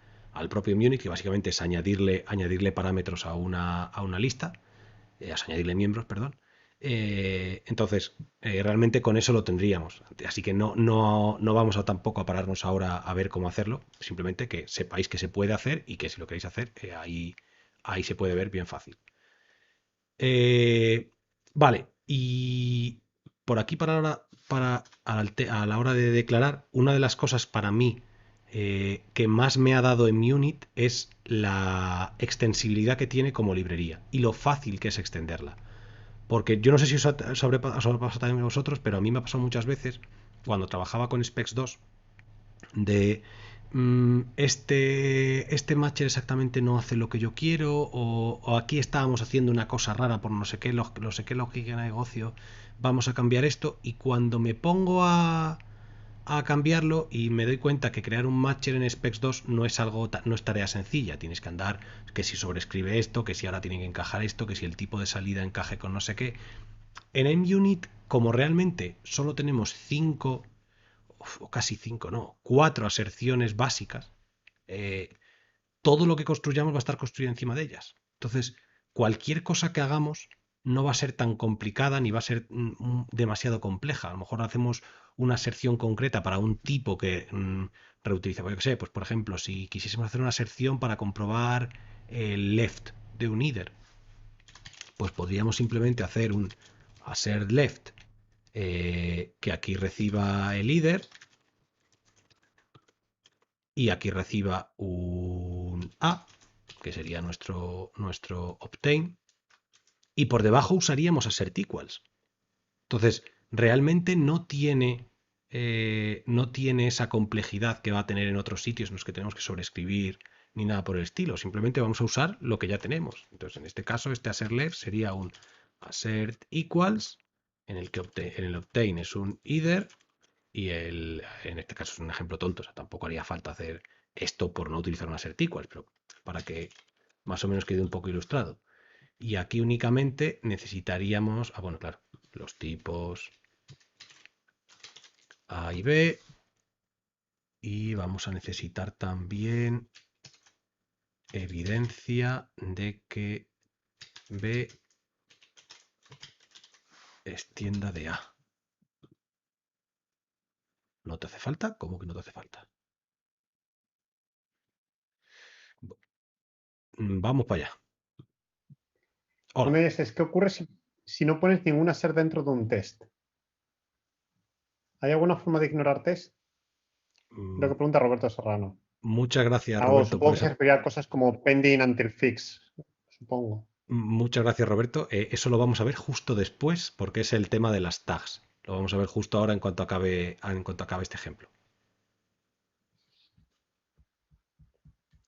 propio Munich, que básicamente es añadirle parámetros a una lista, es añadirle miembros, perdón. Entonces, realmente con eso lo tendríamos. Así que no vamos a tampoco a pararnos ahora a ver cómo hacerlo. Simplemente que sepáis que se puede hacer y que si lo queréis hacer, ahí se puede ver bien fácil. Vale, y por aquí a la hora de declarar, una de las cosas para mí que más me ha dado en Munit es la extensibilidad que tiene como librería y lo fácil que es extenderla. Porque yo no sé si os habrá pasado también a vosotros, pero a mí me ha pasado muchas veces cuando trabajaba con Specs 2 de este matcher exactamente no hace lo que yo quiero o aquí estábamos haciendo una cosa rara por no sé qué lógica de negocio, vamos a cambiar esto y cuando me pongo a a cambiarlo y me doy cuenta que crear un matcher en Specs 2 no es no es tarea sencilla. Tienes que andar, que si sobrescribe esto, que si ahora tiene que encajar esto, que si el tipo de salida encaje con no sé qué. En MUnit, como realmente solo tenemos 5, o casi 5, no, 4 aserciones básicas, eh, todo lo que construyamos va a estar construido encima de ellas. Entonces, cualquier cosa que hagamos no va a ser tan complicada ni va a ser demasiado compleja. A lo mejor hacemos una aserción concreta para un tipo que reutiliza. Yo qué sé, pues por ejemplo, si quisiésemos hacer una aserción para comprobar el left de un either, pues podríamos simplemente hacer un assert left que aquí reciba el either y aquí reciba un A, que sería nuestro obtain, y por debajo usaríamos assert equals. Entonces, realmente no tiene esa complejidad que va a tener en otros sitios en los que tenemos que sobreescribir ni nada por el estilo. Simplemente vamos a usar lo que ya tenemos. Entonces, en este caso, este assert left sería un assert equals, en el que en el obtain es un either, y en este caso es un ejemplo tonto, o sea, tampoco haría falta hacer esto por no utilizar un assert equals, pero para que más o menos quede un poco ilustrado. Y aquí únicamente necesitaríamos, bueno, claro, los tipos A y B, y vamos a necesitar también evidencia de que B es tienda de A. ¿No te hace falta? ¿Cómo que no te hace falta? Vamos para allá. No Hola. me dices, ¿qué ocurre si no pones ninguna ser dentro de un test? ¿Hay alguna forma de ignorar test? Lo Mm, que pregunta Roberto Serrano. Muchas gracias, Algo, Roberto, por supongo que se esa. referirá a cosas como pending until fix, supongo. Muchas gracias, Roberto. Eso lo vamos a ver justo después, porque es el tema de las tags. Lo vamos a ver justo ahora en cuanto acabe este ejemplo.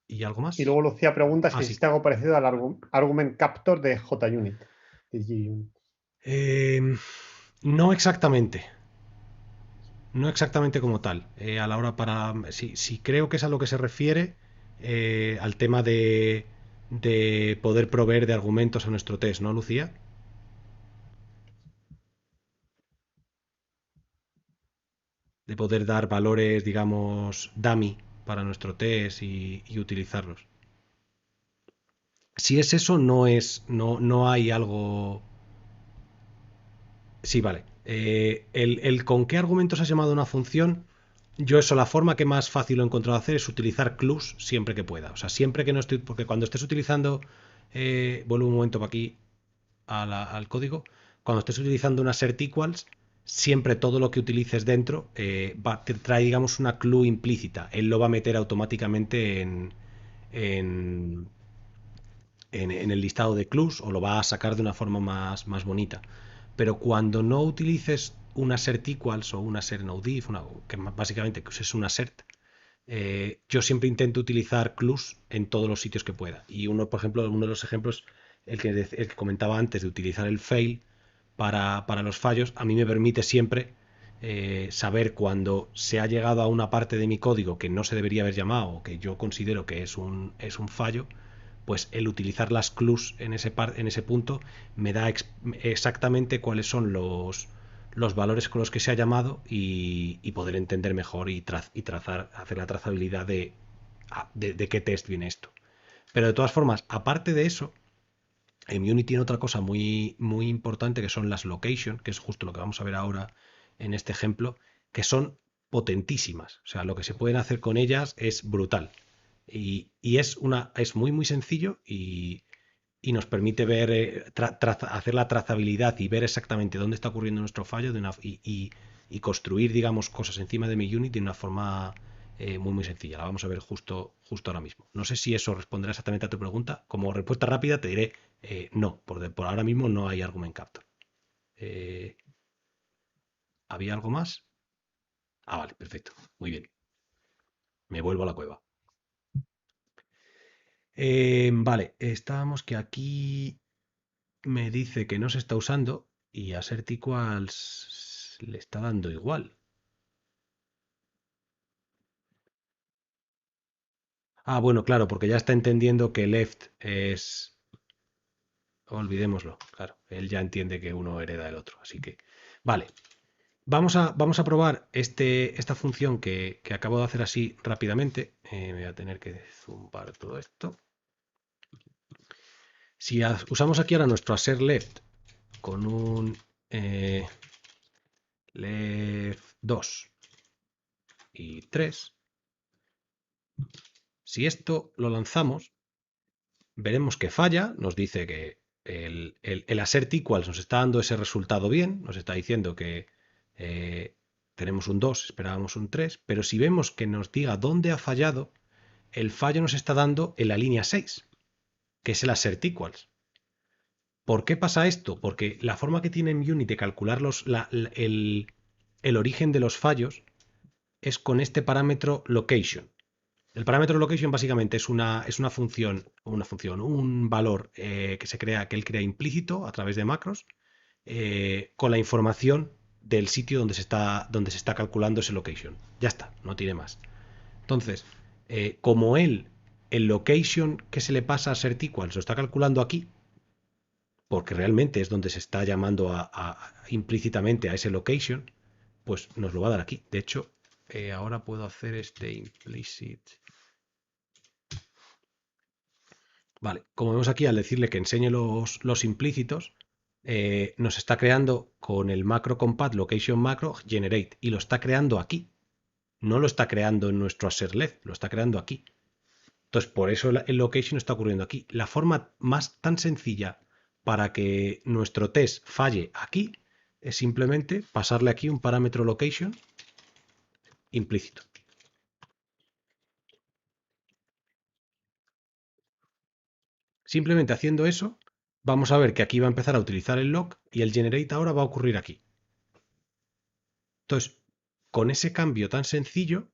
¿Y algo Y más? luego Lucía pregunta si Ah, sí. existe algo parecido al argument captor de JUnit, de GUnit. No exactamente. No exactamente como tal. A la hora para. Si creo que es a lo que se refiere, al tema de poder proveer de argumentos a nuestro test, ¿no, Lucía? De poder dar valores, digamos, dummy para nuestro test y utilizarlos. Si es eso, no hay algo. Sí, vale. El con qué argumentos has llamado una función, yo eso, la forma que más fácil lo he encontrado hacer es utilizar clues siempre que pueda. O sea, siempre que no estoy, porque cuando estés utilizando, vuelvo un momento para aquí al código, cuando estés utilizando una assert equals, siempre todo lo que utilices dentro te trae, digamos, una clue implícita. Él lo va a meter automáticamente en, en el listado de clues o lo va a sacar de una forma más bonita. Pero cuando no utilices un assert equals o un assert no diff, que básicamente es un assert, yo siempre intento utilizar clues en todos los sitios que pueda. Y por ejemplo, uno de los ejemplos, el que comentaba antes de utilizar el fail para los fallos, a mí me permite siempre saber cuando se ha llegado a una parte de mi código que no se debería haber llamado o que yo considero que es un fallo, pues el utilizar las clues en ese punto me da exactamente cuáles son los valores con los que se ha llamado y poder entender mejor y hacer la trazabilidad de qué test viene esto. Pero de todas formas, aparte de eso, en Unity tiene otra cosa muy, muy importante que son las location, que es justo lo que vamos a ver ahora en este ejemplo, que son potentísimas. O sea, lo que se pueden hacer con ellas es brutal. Y es muy, muy sencillo y nos permite ver, hacer la trazabilidad y ver exactamente dónde está ocurriendo nuestro fallo y construir, digamos, cosas encima de mi unit de una forma muy, muy sencilla. La vamos a ver justo ahora mismo. No sé si eso responderá exactamente a tu pregunta. Como respuesta rápida te diré no, por ahora mismo no hay argument captor. Eh, ¿Había algo más? Ah, vale, perfecto. Muy bien. Me vuelvo a la cueva. Vale, estábamos que aquí me dice que no se está usando y a Certiquals le está dando igual. Ah, bueno, claro, porque ya está entendiendo que left es... Olvidémoslo, claro. Él ya entiende que uno hereda del otro. Así que, vale. Vamos a probar esta función que acabo de hacer así rápidamente. Me voy a tener que zumbar todo esto. Si usamos aquí ahora nuestro assert left con un left 2 y 3, si esto lo lanzamos, veremos que falla, nos dice que el assert equals nos está dando ese resultado bien, nos está diciendo que tenemos un 2, esperábamos un 3, pero si vemos que nos diga dónde ha fallado, el fallo nos está dando en la línea 6, que es el assert equals. ¿Por qué pasa esto? Porque la forma que tiene Unity de calcular el origen de los fallos es con este parámetro location. El parámetro location básicamente es una función, un valor que se crea, que él crea implícito a través de macros, con la información del sitio donde se está calculando ese location. Ya está, no tiene más. Entonces, como el location que se le pasa a SertEquals lo está calculando aquí, porque realmente es donde se está llamando implícitamente a ese location, pues nos lo va a dar aquí. De hecho, ahora puedo hacer este implicit. Vale, como vemos aquí, al decirle que enseñe los implícitos, nos está creando con el macro compat location macro generate y lo está creando aquí. No lo está creando en nuestro assertLeft, lo está creando aquí. Entonces, por eso el location está ocurriendo aquí. La forma más tan sencilla para que nuestro test falle aquí es simplemente pasarle aquí un parámetro location implícito. Simplemente haciendo eso, vamos a ver que aquí va a empezar a utilizar el log y el generate ahora va a ocurrir aquí. Entonces, con ese cambio tan sencillo,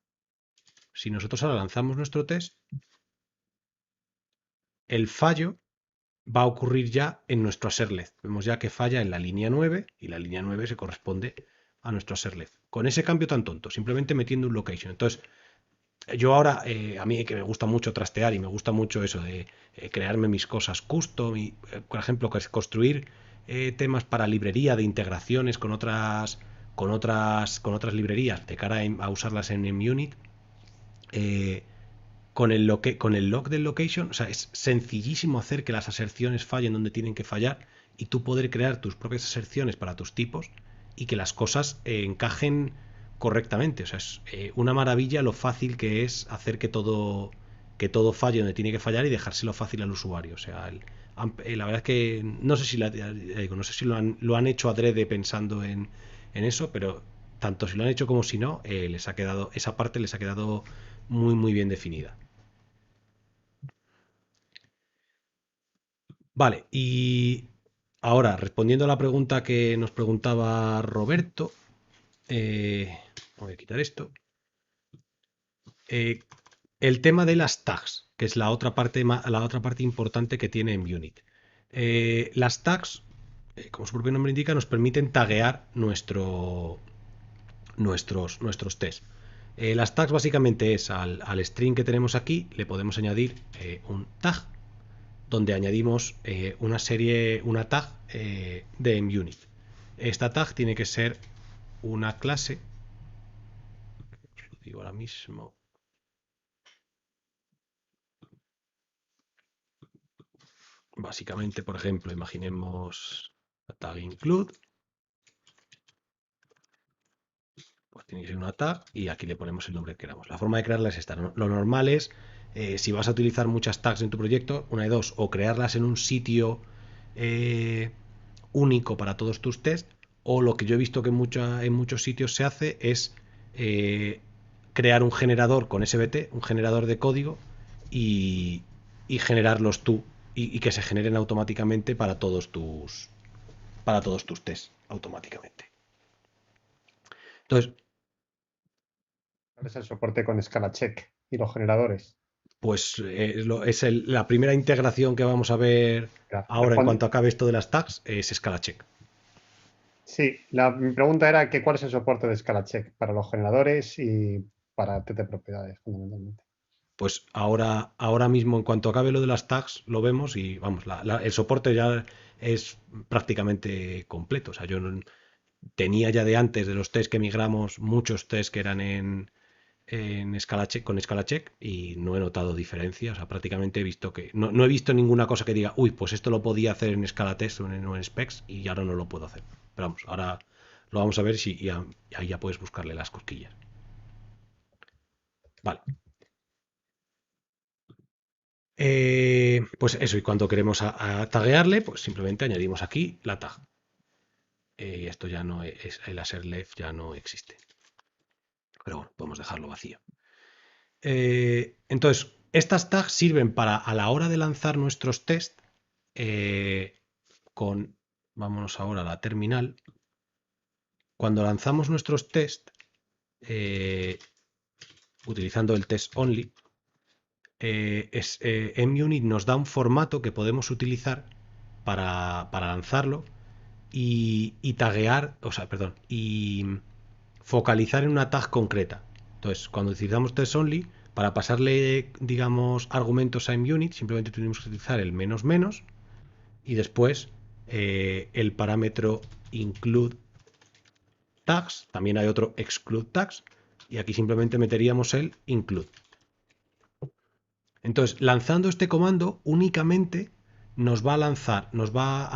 si nosotros ahora lanzamos nuestro test, el fallo va a ocurrir ya en nuestro assertLeft. Vemos ya que falla en la línea 9 y la línea 9 se corresponde a nuestro assertLeft. Con ese cambio tan tonto, simplemente metiendo un location. Entonces, yo ahora, a mí que me gusta mucho trastear y me gusta mucho eso de crearme mis cosas custom y, por ejemplo, construir temas para librería de integraciones con otras librerías de cara a usarlas en MUnit, eh, con el log del location, o sea, es sencillísimo hacer que las aserciones fallen donde tienen que fallar y tú poder crear tus propias aserciones para tus tipos y que las cosas encajen correctamente. O sea, es una maravilla lo fácil que es hacer que todo falle donde tiene que fallar y dejárselo fácil al usuario. O sea, la verdad es que no sé si, no sé si lo han hecho adrede pensando en eso, pero tanto si lo han hecho como si no, esa parte les ha quedado muy, muy bien definida. Vale, y ahora, respondiendo a la pregunta que nos preguntaba Roberto, voy a quitar esto. Eh, el tema de las tags, que es la otra parte importante que tiene en Unity. Las tags, como su propio nombre indica, nos permiten taguear nuestros tests. Las tags básicamente es al string que tenemos aquí, le podemos añadir un tag donde añadimos una tag de MUnit. Esta tag tiene que ser una clase, os lo digo ahora mismo, básicamente, por ejemplo, imaginemos la tag include, pues tiene que ser una tag y aquí le ponemos el nombre que queramos. La forma de crearla es esta. Lo normal es, si vas a utilizar muchas tags en tu proyecto, una de dos, o crearlas en un sitio único para todos tus tests, o lo que yo he visto que en muchos sitios se hace es eh, crear un generador con SVT, un generador de código, y generarlos tú y que se generen automáticamente para todos tus tests automáticamente. Entonces, ¿Cuál es el soporte con escala check y los generadores? pues la primera integración que vamos a ver Claro, ahora en cuanto acabe esto de las tags es Scala Check. sí, mi pregunta era que cuál es el soporte de escala check para los generadores y para test de propiedades, fundamentalmente. Pues ahora mismo, en cuanto acabe lo de las tags, lo vemos y vamos, el soporte ya es prácticamente completo. O sea, tenía ya de antes de los test que migramos muchos test que eran en escala check, con escala check y no he notado diferencia. O sea, prácticamente he visto que no he visto ninguna cosa que diga, uy, pues esto lo podía hacer en escala test o en specs y ahora no lo puedo hacer. Pero vamos, ahora lo vamos a ver si y ahí ya puedes buscarle las cosquillas. Vale. Pues eso, y cuando queremos a taguearle, pues simplemente añadimos aquí la tag. Y esto ya no el aserlef ya no existe. Pero bueno, podemos dejarlo vacío. Entonces, estas tags sirven para a la hora de lanzar nuestros test con, vámonos ahora a la terminal. Cuando lanzamos nuestros test utilizando el test only, MUnit nos da un formato que podemos utilizar para lanzarlo y taguear, o sea, perdón, y focalizar en una tag concreta. Entonces, cuando utilizamos test only, para pasarle, digamos, argumentos a MUnit, simplemente tenemos que utilizar el menos menos y después el parámetro include tags. También hay otro exclude tags y aquí simplemente meteríamos el include. Entonces, lanzando este comando únicamente nos va a lanzar, nos va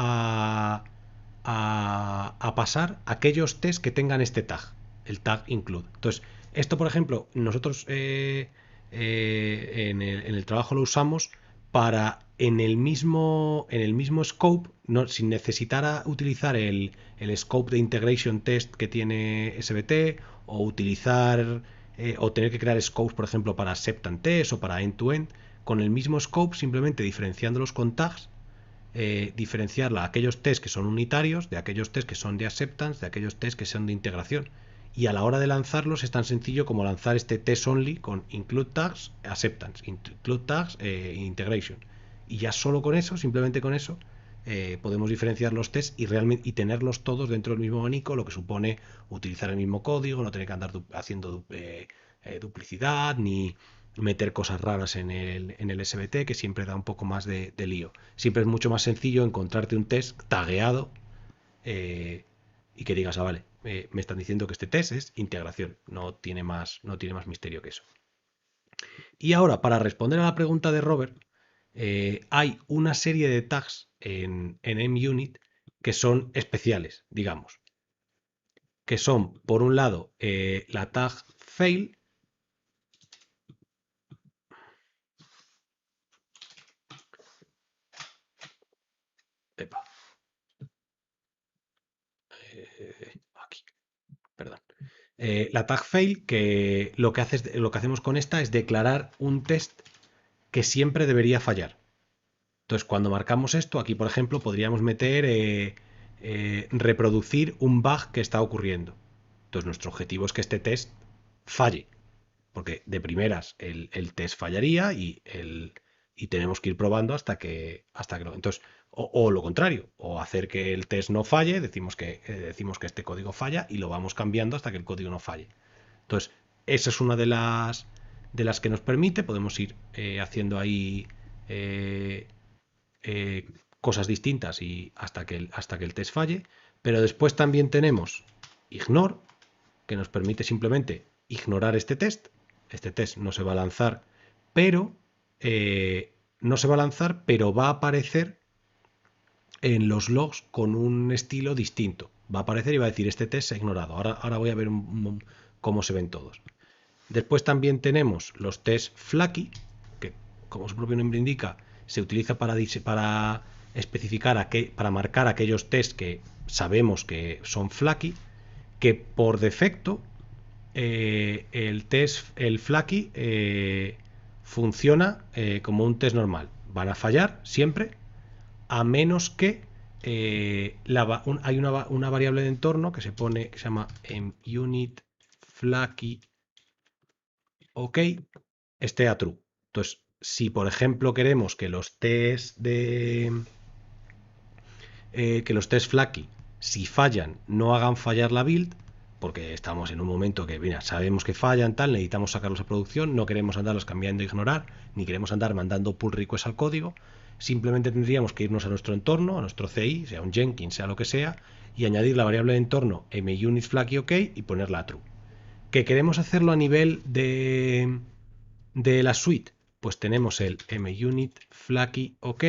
a pasar aquellos tests que tengan este tag, el tag include. Entonces, esto, por ejemplo, nosotros en el trabajo lo usamos para en el mismo scope, no, sin necesitar utilizar el scope de integration test que tiene SBT o utilizar o tener que crear scopes, por ejemplo, para acceptance test o para end-to-end, con el mismo scope, simplemente diferenciándolos con tags, diferenciarla a aquellos tests que son unitarios, de aquellos tests que son de acceptance, de aquellos tests que son de integración. Y a la hora de lanzarlos es tan sencillo como lanzar este test only con include tags, acceptance, include tags, integration. Y ya solo con eso, simplemente con eso, podemos diferenciar los tests y tenerlos todos dentro del mismo abanico, lo que supone utilizar el mismo código, no tener que andar haciendo duplicidad ni meter cosas raras en el SBT, que siempre da un poco más de lío. Siempre es mucho más sencillo encontrarte un test tagueado y que digas, vale, me están diciendo que este test es integración, no tiene más misterio que eso. Y ahora, para responder a la pregunta de Robert, hay una serie de tags en MUnit que son especiales, digamos, que son, por un lado, la tag fail. Epa, aquí, perdón. La tag fail, que lo que hacemos con esta es declarar un test que siempre debería fallar. Entonces, cuando marcamos esto, aquí por ejemplo, podríamos meter reproducir un bug que está ocurriendo. Entonces, nuestro objetivo es que este test falle, porque de primeras el test fallaría y tenemos que ir probando hasta que no. Entonces, o lo contrario, o hacer que el test no falle, decimos que este código falla y lo vamos cambiando hasta que el código no falle. Entonces, esa es una de las que nos permite, podemos ir haciendo ahí eh, cosas distintas y hasta que el test falle, pero después también tenemos ignore, que nos permite simplemente ignorar este test no se va a lanzar, pero no se va a lanzar, pero va a aparecer en los logs con un estilo distinto. Va a aparecer y va a decir, este test se ha ignorado. Ahora voy a ver cómo se ven todos. Después también tenemos los test flaky, que como su propio nombre indica, se utiliza para especificar, para marcar aquellos tests que sabemos que son flaky, que por defecto el flaky funciona como un test normal. Van a fallar siempre, a menos que hay una variable de entorno que se llama unit flaky ok esté a true. Entonces, si por ejemplo queremos que los test flaky, si fallan, no hagan fallar la build, porque estamos en un momento que, mira, sabemos que fallan, tal, necesitamos sacarlos a producción, no queremos andarlos cambiando e ignorar, ni queremos andar mandando pull requests al código, simplemente tendríamos que irnos a nuestro entorno, a nuestro CI, sea un Jenkins, sea lo que sea, y añadir la variable de entorno munit flag y ok y ponerla true. ¿Que queremos hacerlo a nivel de la suite? Pues tenemos el munit flag y ok,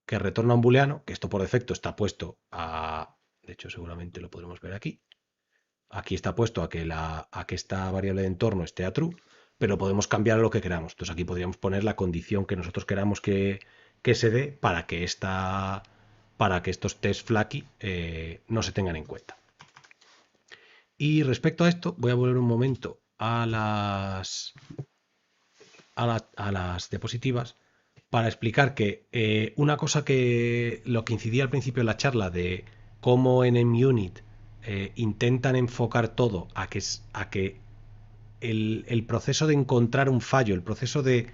que retorna un booleano, que esto por defecto está puesto a... De hecho, seguramente lo podremos ver aquí. Aquí está puesto a que esta variable de entorno esté a true, pero podemos cambiar a lo que queramos. Entonces aquí podríamos poner la condición que nosotros queramos que se dé para que estos test flaky no se tengan en cuenta. Y respecto a esto, voy a volver un momento a las diapositivas para explicar que una cosa que lo que incidía al principio en la charla de cómo en MUnit intentan enfocar todo a que el proceso de encontrar un fallo, el proceso de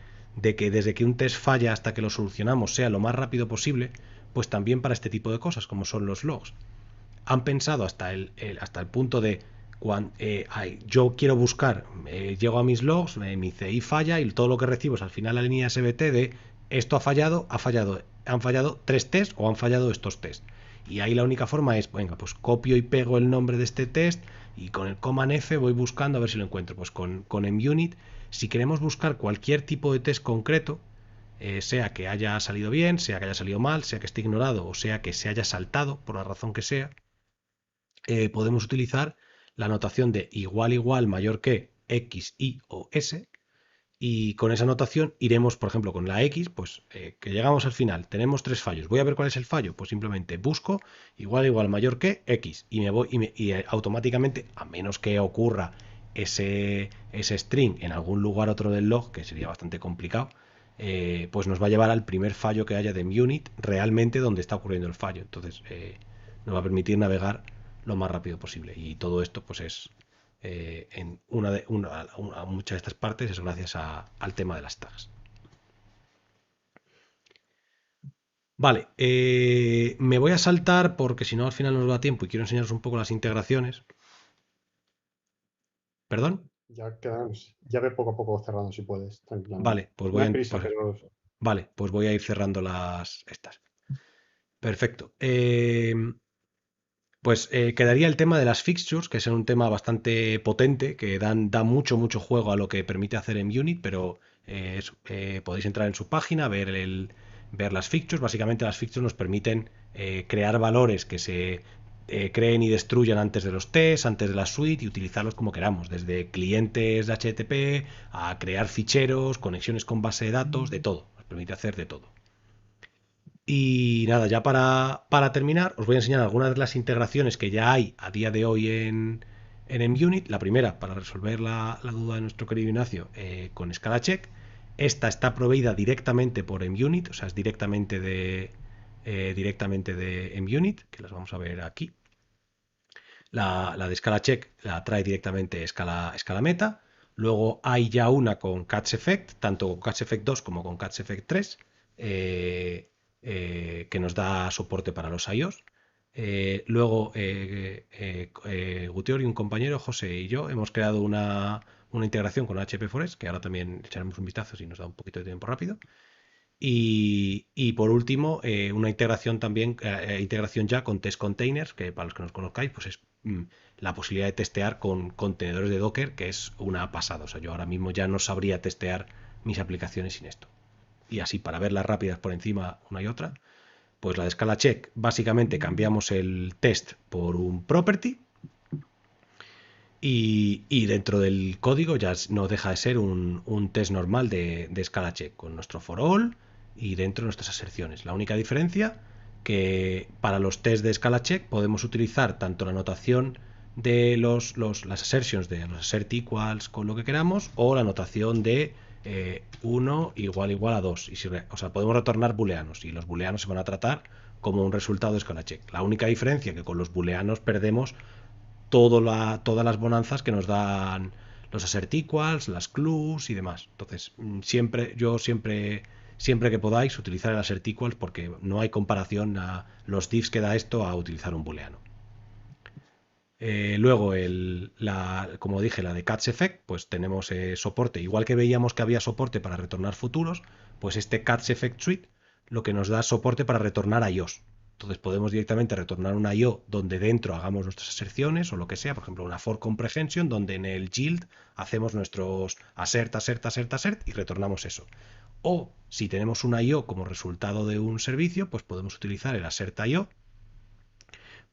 que desde que un test falla hasta que lo solucionamos sea lo más rápido posible, pues también para este tipo de cosas, como son los logs. Han pensado hasta el punto de cuando yo quiero buscar, llego a mis logs, mi CI falla y todo lo que recibo es al final la línea SBT de esto han fallado 3 tests o han fallado estos tests. Y ahí la única forma es, venga, pues copio y pego el nombre de este test y con el command F voy buscando a ver si lo encuentro. Pues con MUnit, si queremos buscar cualquier tipo de test concreto, sea que haya salido bien, sea que haya salido mal, sea que esté ignorado o sea que se haya saltado por la razón que sea, podemos utilizar la notación de igual mayor que X, Y o S, y con esa notación iremos, por ejemplo, con la X, pues que llegamos al final, tenemos 3 fallos. Voy a ver cuál es el fallo. Pues simplemente busco igual mayor que X y me voy y automáticamente, a menos que ocurra ese string en algún lugar otro del log, que sería bastante complicado, pues nos va a llevar al primer fallo que haya de MUnit realmente donde está ocurriendo el fallo. Entonces nos va a permitir navegar lo más rápido posible. Y todo esto pues es en muchas de estas partes es gracias al tema de las tags. Vale, me voy a saltar porque si no al final no nos da tiempo y quiero enseñaros un poco las integraciones. ¿Perdón? Ya quedamos. Ya ve poco a poco cerrando si puedes, tranquilamente. Vale, pues No hay prisa, pero vale, pues voy a ir cerrando estas. Perfecto. Pues quedaría el tema de las fixtures, que es un tema bastante potente, que da mucho juego a lo que permite hacer en Unit, pero podéis entrar en su página, ver las fixtures. Básicamente las fixtures nos permiten crear valores que se creen y destruyan antes de los tests, antes de la suite y utilizarlos como queramos, desde clientes de HTTP a crear ficheros, conexiones con base de datos, de todo. Nos permite hacer de todo. Y nada, ya para terminar, os voy a enseñar algunas de las integraciones que ya hay a día de hoy en MUnit. La primera, para resolver la duda de nuestro querido Ignacio, con ScalaCheck. Esta está proveída directamente por MUnit, o sea, es directamente de MUnit, que las vamos a ver aquí. La de ScalaCheck la trae directamente Scala Meta. Luego hay ya una con Catch Effect, tanto con Catch Effect 2 como con Catch Effect 3. Que nos da soporte para los iOS. Luego, Guteori, un compañero, José y yo hemos creado una integración con HP Forest, que ahora también echaremos un vistazo si nos da un poquito de tiempo rápido. Y por último, una integración también, integración ya con test containers, que para los que nos conozcáis, pues es la posibilidad de testear con contenedores de Docker, que es una pasada. O sea, yo ahora mismo ya no sabría testear mis aplicaciones sin esto. Y así, para verlas rápidas por encima una y otra, pues la de ScalaCheck, básicamente cambiamos el test por un property y dentro del código ya no deja de ser un test normal de ScalaCheck con nuestro for all y dentro de nuestras aserciones. La única diferencia que para los tests de ScalaCheck podemos utilizar tanto la notación de las assertions de los assert equals con lo que queramos o la notación de 1 igual a 2. O sea, podemos retornar booleanos y los booleanos se van a tratar como un resultado de ScalaCheck. La única diferencia es que con los booleanos perdemos todas las bonanzas que nos dan los assert equals, las clues y demás. Entonces, siempre que podáis utilizar el assert equals porque no hay comparación a los diffs que da esto a utilizar un booleano. Luego, como dije, la de Catch Effect, pues tenemos soporte. Igual que veíamos que había soporte para retornar futuros, pues este Catch Effect Suite lo que nos da soporte para retornar IOs. Entonces podemos directamente retornar una IO donde dentro hagamos nuestras aserciones o lo que sea, por ejemplo, una for comprehension donde en el yield hacemos nuestros assert, assert, assert, assert y retornamos eso. O si tenemos una IO como resultado de un servicio, pues podemos utilizar el assert IO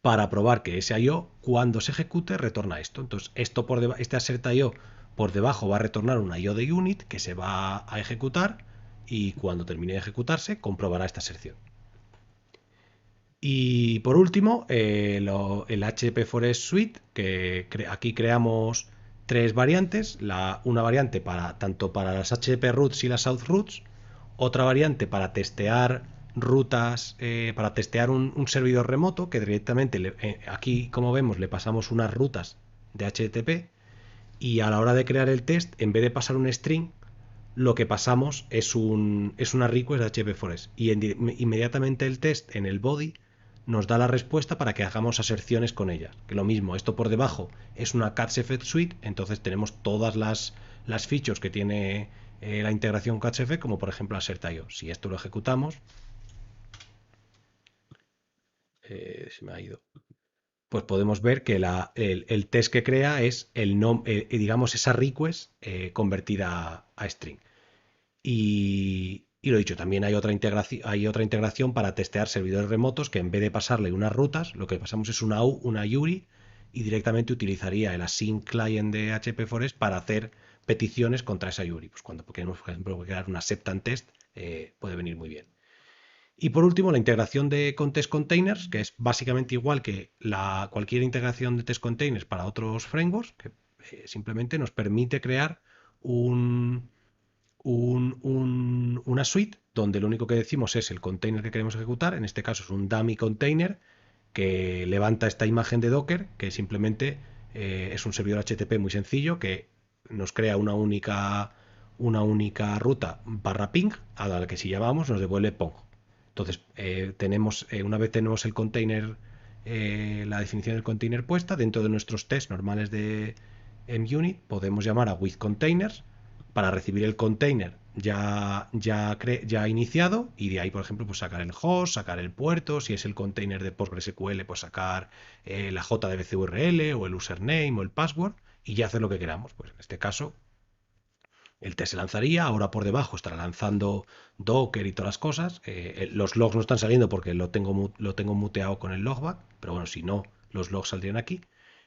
para probar que ese IO, cuando se ejecute, retorna esto. Entonces, este assert IO por debajo va a retornar una IO de unit que se va a ejecutar y cuando termine de ejecutarse, comprobará esta aserción. Y por último, el HP Forest Suite, que aquí creamos tres variantes. Una variante tanto para las HP Routes y las South Routes, otra variante para testear rutas, para testear un servidor remoto, que directamente aquí, como vemos, le pasamos unas rutas de HTTP y a la hora de crear el test, en vez de pasar un string, lo que pasamos es una request de HP Forest y inmediatamente el test en el body nos da la respuesta para que hagamos aserciones con ella. Que lo mismo, esto por debajo es una Catch Effect Suite, entonces tenemos todas las features que tiene la integración Catch Effect, como por ejemplo Assert.io. Si esto lo ejecutamos, se me ha ido. Pues podemos ver que el test que crea es digamos esa request convertida a string. Y lo dicho, también hay otra integración para testear servidores remotos que en vez de pasarle unas rutas, lo que pasamos es una URI y directamente utilizaría el async client de HP Forest para hacer peticiones contra esa URI. Pues cuando queremos, por ejemplo, crear una acceptance test, puede venir muy bien. Y por último, la integración con test containers, que es básicamente igual que cualquier integración de test containers para otros frameworks, que simplemente nos permite crear una suite donde lo único que decimos es el container que queremos ejecutar. En este caso es un dummy container que levanta esta imagen de Docker, que simplemente es un servidor HTTP muy sencillo que nos crea una única ruta barra ping a la que si llamamos nos devuelve pong. Entonces, una vez tenemos el container, la definición del container puesta, dentro de nuestros tests normales de MUnit, podemos llamar a with containers para recibir el container ya iniciado y de ahí, por ejemplo, pues sacar el host, sacar el puerto, si es el container de PostgreSQL, pues sacar la JDBC URL o el username o el password y ya hacer lo que queramos. Pues en este caso, el test se lanzaría, ahora por debajo estará lanzando Docker y todas las cosas. Los logs no están saliendo porque lo tengo muteado con el logback, pero bueno, si no, los logs saldrían aquí.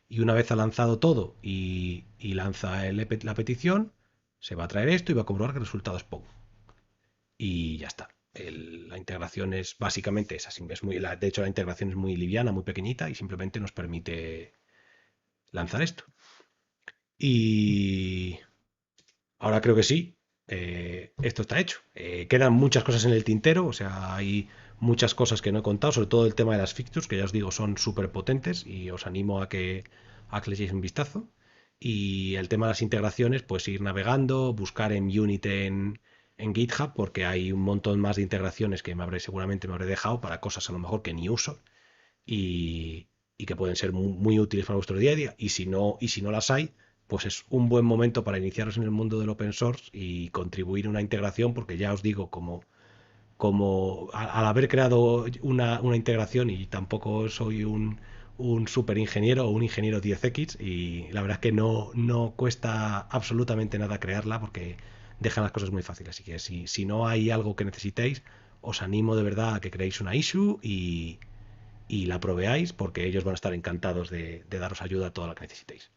Y una vez ha lanzado todo y lanza la petición, se va a traer esto y va a comprobar que el resultado es POM. Y ya está. La integración es básicamente esa. De hecho, la integración es muy liviana, muy pequeñita y simplemente nos permite lanzar esto. Y ahora creo que sí. Esto está hecho. Quedan muchas cosas en el tintero, o sea, hay muchas cosas que no he contado, sobre todo el tema de las fixtures, que ya os digo son súper potentes y os animo a que le echéis un vistazo. Y el tema de las integraciones, pues ir navegando, buscar en Unity en GitHub, porque hay un montón más de integraciones que seguramente me habré dejado para cosas a lo mejor que ni uso y que pueden ser muy útiles para vuestro día a día. Y si no las hay, pues es un buen momento para iniciaros en el mundo del open source y contribuir a una integración, porque ya os digo, al haber creado una integración y tampoco soy un super ingeniero o un ingeniero 10X y la verdad es que no cuesta absolutamente nada crearla porque dejan las cosas muy fáciles. Así que si no hay algo que necesitéis, os animo de verdad a que creéis una issue y la proveáis porque ellos van a estar encantados de daros ayuda a toda la que necesitéis.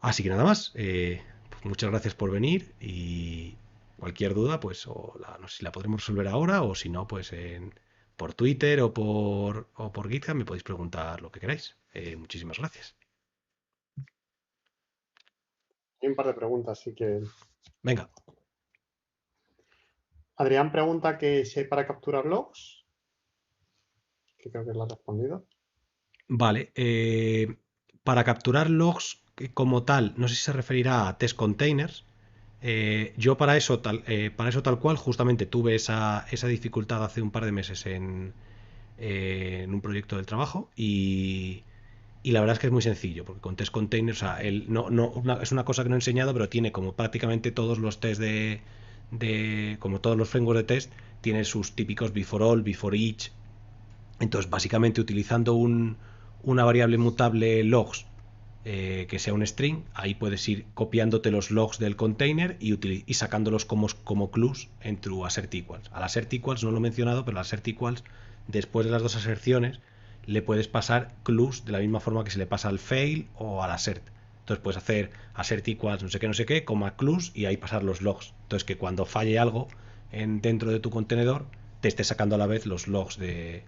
Así que nada más, pues muchas gracias por venir y cualquier duda, pues no sé si la podremos resolver ahora o si no, pues por Twitter o por GitHub me podéis preguntar lo que queráis. Muchísimas gracias. Hay un par de preguntas, así que. Venga, Adrián pregunta que si hay para capturar logs, que creo que lo ha respondido. vale. Para capturar logs como tal, no sé si se referirá a test containers. Yo para eso tal cual, justamente tuve esa dificultad hace un par de meses en un proyecto del trabajo Y la verdad es que es muy sencillo, porque con test containers, o sea, es una cosa que no he enseñado, pero tiene como prácticamente todos los test como todos los frameworks de test, tiene sus típicos before all, before each. Entonces, básicamente utilizando una variable mutable logs que sea un string, ahí puedes ir copiándote los logs del container y sacándolos como clues en tu assert equals. Al assert equals no lo he mencionado, pero al assert equals, después de las dos aserciones, le puedes pasar clues de la misma forma que se le pasa al fail o al assert. Entonces puedes hacer assert equals no sé qué, coma clues y ahí pasar los logs. Entonces que cuando falle algo dentro de tu contenedor, te esté sacando a la vez los logs de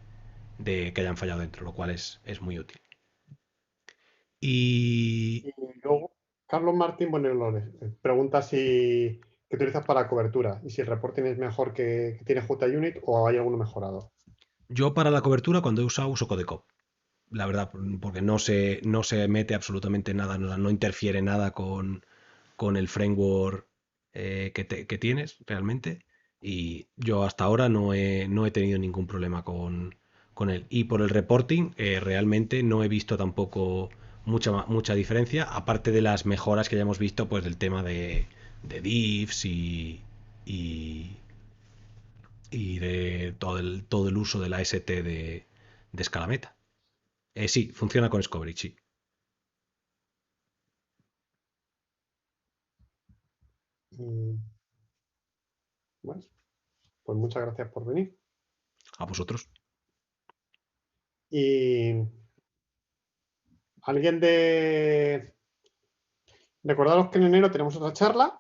que hayan fallado dentro, lo cual es muy útil. Y Y luego, Carlos Martín, bueno, pregunta si qué utilizas para cobertura y si el reporting es mejor que tiene JUnit o hay alguno mejorado. yo para la cobertura cuando he usado uso Codecop, la verdad, porque no se mete absolutamente nada, no interfiere nada con el framework que tienes realmente. Y yo hasta ahora no he tenido ningún problema con él. Y por el reporting, realmente no he visto tampoco mucha diferencia, aparte de las mejoras que ya hemos visto, pues del tema de diffs y, y de todo el uso de la ST de escala meta. Sí, funciona con Scobridge, sí. Mm, bueno, pues muchas gracias por venir. A vosotros. Y alguien de... Recordaros que en enero tenemos otra charla.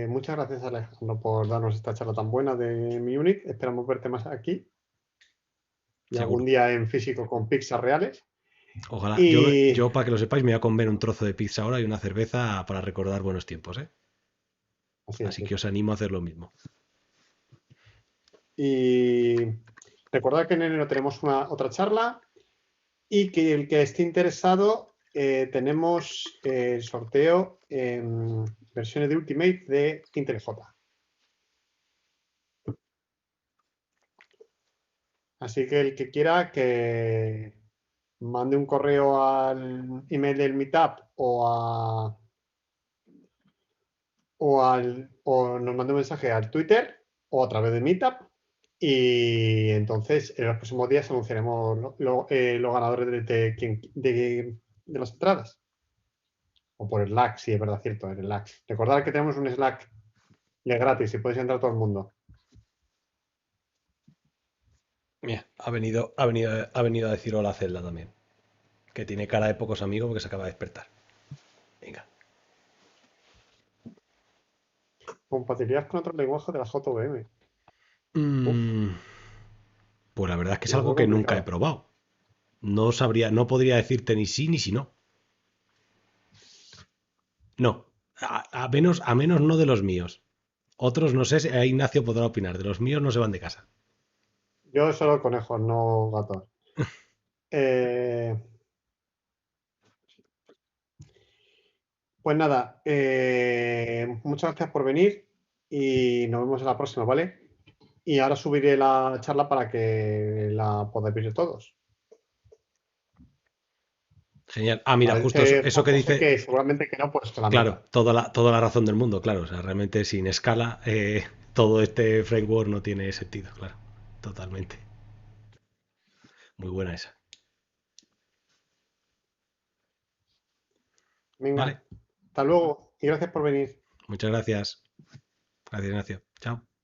Muchas gracias, Alejandro, por darnos esta charla tan buena de mi unit. Esperamos verte más aquí y algún Seguro. día en físico con pizzas reales. Ojalá. Yo, Y yo, para que lo sepáis, me voy a comer un trozo de pizza ahora y una cerveza para recordar buenos tiempos, ¿eh? así es, Así sí. que os animo a hacer lo mismo. Y recordad que en enero tenemos otra charla y que el que esté interesado tenemos el sorteo en versiones de Ultimate de IntelliJ. Así que el que quiera que mande un correo al email del Meetup o nos mande un mensaje al Twitter o a través de Meetup y entonces en los próximos días anunciaremos los ganadores de las entradas. O por Slack, sí, es verdad, cierto, en Slack. Recordad que tenemos un Slack y es gratis y podéis entrar todo el mundo. Mira, ha venido a decir hola a Zelda también. Que tiene cara de pocos amigos porque se acaba de despertar. Venga. Compatibilidad con otros lenguajes de la JVM. Uf, Mm, pues la verdad es que es lo algo veo que nunca he complicado. probado. No sabría, no podría decirte ni sí ni si no. No. A menos no de los míos. Otros no sé si Ignacio podrá opinar. De los míos no se van de casa. Yo solo conejos, no gatos. Eh, pues nada, muchas gracias por venir y nos vemos en la próxima, ¿vale? Y ahora subiré la charla para que la podáis ver todos. Genial. Ah, mira, Ahora justo eso, dice eso Juan que José dice. que seguramente que no, pues que la Claro, meta. toda la razón del mundo, claro. O sea, realmente sin escala, todo este framework no tiene sentido, claro. Totalmente. Muy buena esa. Vale, Venga, hasta luego y gracias por venir. muchas gracias. Gracias, Ignacio. Chao.